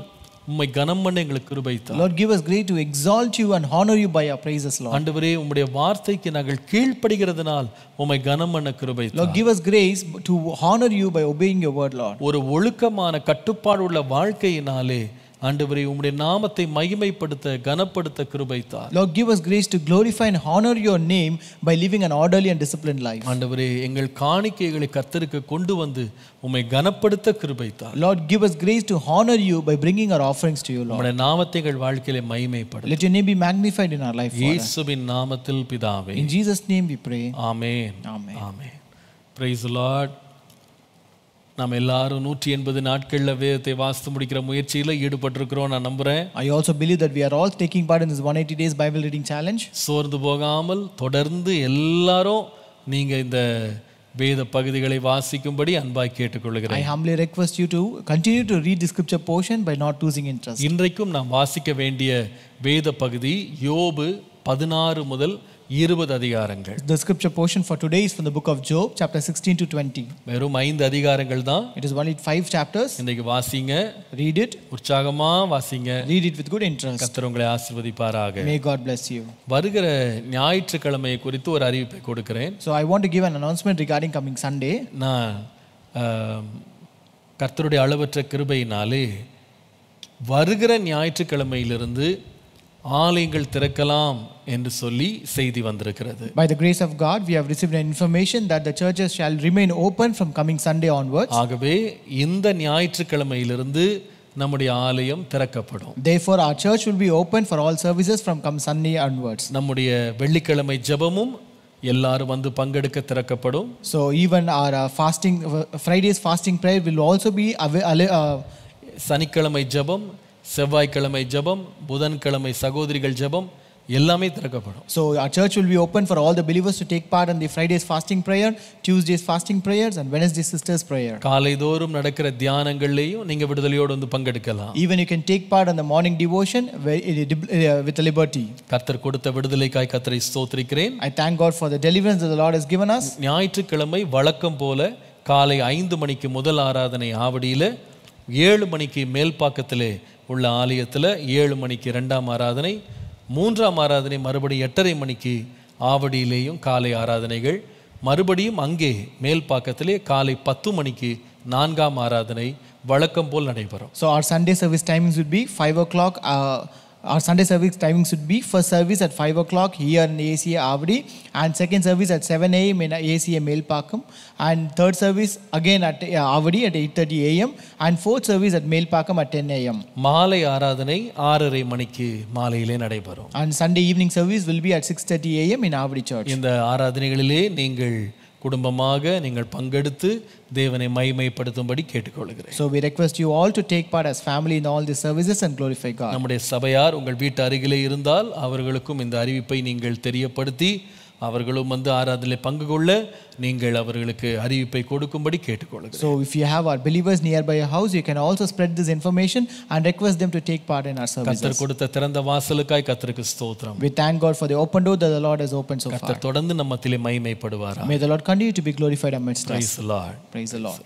உம்மை கனம் பண்ண எங்களுக்கு கிருபை தாரும். Lord, give us grace to exalt you and honor you by our praises, Lord. ஆண்டவரே உம்முடைய வார்த்தைக்கு நாங்கள் கீழ்ப்படிகிறதுனால் உம்மை கனம் பண்ண கிருபை தாரும். Lord, give us grace to honor you by obeying your word, Lord. ஒரு ஒழுக்கமான கட்டுப்பாடு உள்ள வாழ்க்கையினாலே ஆண்டவரே உம்முடைய நாமத்தை மகிமைப்படுத்த கனப்படுத்த கிருபை தாரும். Lord, give us grace to glorify and honor your name by living an orderly and disciplined life. ஆண்டவரே எங்கள் காணிக்கைகளை கர்த்தருக்கு கொண்டு வந்து உம்மை கனப்படுத்த கிருபை தாரும். Lord, give us grace to honor you by bringing our offerings to you, Lord. உம்முடைய நாமத்தை எங்கள் வாழ்க்கையிலே மகிமைப்படுத்த Let your name be magnified in our life, Father. இயேசுவின் நாமத்தில் பிதாவே. In Jesus' name we pray. Amen. Amen. Amen. Praise the Lord. நாம் எல்லாரும் 180 நாட்கள்ல வேதத்தை வாசித்து முடிக்கிற முயற்சியில் ஈடுபட்டிருக்கிறோம் நான் நம்புறேன். I also believe that we are all taking part in this 180 days Bible reading challenge. சோர்ந்து போகாமல் தொடர்ந்து எல்லாரும் நீங்க இந்த வேத பகுதிகளை வாசிக்கும்படி அன்பாய் கேட்டுக்கொள்கிறேன். I humbly request you to continue to read the scripture portion by not losing interest. இன்றைக்கும் நாம் வாசிக்க வேண்டிய வேத பகுதி யோபு 16 முதல் 20 அதிகாரங்கள். The scripture portion for today is from the book of Job, chapter 16 to 20. வெறும் 5 அதிகாரங்கள் தான். It is only 5 chapters. இன்னைக்கு வாசிங்க. Read it. உற்சாகமா வாசிங்க. Read it with good interest. கர்த்தர் உங்களை ஆசீர்வதிப்பாராக. May God bless you. வருகிற ஞாயிற்றுக்கிழமை குறித்து ஒரு அறிவிப்பை கொடுக்கிறேன். So I want to give an announcement regarding coming Sunday. நான் கர்த்தருடைய அளவற்ற கிருபையினாலே வருகிற ஞாயிற்றுக்கிழமையிலிருந்து ஆலயங்கள் திறக்கலாம் என்று சொல்லி செய்தி வந்திருக்கிறது. By the grace of God, we have received an information that the churches shall remain open from coming Sunday onwards. ஆகவே இந்த ஞாயிற்றுக்கிழமையிலிருந்து நம்முடைய ஆலயம் திறக்கப்படும். Therefore, our church will be open for all services from come Sunday onwards. நம்முடைய வெள்ளிக்கிழமை ஜெபமும் எல்லாரும் வந்து பங்கெடுக்க திறக்கப்படும். So even our fasting Friday's fasting prayer will also be சனிக்கிழமை ஜெபம், செவ்வாய்க்கிழமை ஜெபம், புதன்கிழமை சகோதரிகள் ஜெபம் எல்லாமே திறக்கப்படும். So our church will be open for all the believers to take part in the Friday's fasting prayer, Tuesday's fasting prayers and Wednesday sisters prayer. காலைதோறும் நடக்கிற தியானங்கள்லயும் நீங்க விடுதலையோடு வந்து பங்கெடுக்கலாம். Even you can take part in the morning devotion with liberty. கர்த்தர் கொடுத்த விடுதலைக்காய் கர்த்தரை ஸ்தோத்திரிக்கிறேன். I thank God for the deliverance that the Lord has given us. ஞாயிற்றுக்கிழமை வழக்கம் போல காலை 5 மணிக்கு முதல் ஆராதனை ஆவடியில, 7 மணிக்கு மேல்பாக்கத்திலே உள்ள ஆலயத்தில், 7 மணிக்கு 2ஆம் ஆராதனை, 3ஆம் ஆராதனை மறுபடியும் 8:30 மணிக்கு ஆவடியிலேயும் காலை ஆராதனைகள், மறுபடியும் அங்கே மேல்பாக்கத்திலே காலை 10 மணிக்கு 4ஆம் ஆராதனை வழக்கம் போல் நடைபெறும். So our Sunday service timings would be 5 o'clock. Our Sunday service timings would be first service at 5 o'clock here in ACA Avadi, and second service at 7 a.m. in ACA Melpakkam, and third service again at Avadi at 8:30 a.m. and fourth service at Melpakkam at 10 a.m. மாலை ஆராதனை 6:30 மணிக்கு மாலையிலே நடைபெறும். And Sunday evening service will be at 6:30 a.m. in Avadi church. இந்த ஆராதனைகளிலே நீங்கள் குடும்பமாக நீங்கள் பங்கெடுத்து தேவனை மகிமைப்படுத்தும்படி கேட்டுக்கொள்கிறேன். So we request you all to take part as family in all these services and glorify God. நம்முடைய சபையார் உங்கள் வீட்டு அருகிலே இருந்தால் அவர்களுக்கும் இந்த அறிவிப்பை நீங்கள் தெரியப்படுத்தி அவர்களும் வந்து ஆராதனையிலே பங்கு கொள்ள நீங்கள் அவர்களுக்கு அறிவிப்பை கொடுக்கும்படி கேட்டுக்கொள்கிறேன். So if you have our believers nearby your house, you can also spread this information and request them to take part in our services. கர்த்தர் கொடுத்த திறந்த வாசலுக்காய் கர்த்தருக்கு ஸ்தோத்திரம். We thank God for the open door that the Lord has opened so far. கர்த்தர் தொடர்ந்து நம்மத்திலே மகிமைப்படுவாராக. May the Lord continue to be glorified amidst us. Praise the Lord. Praise the Lord.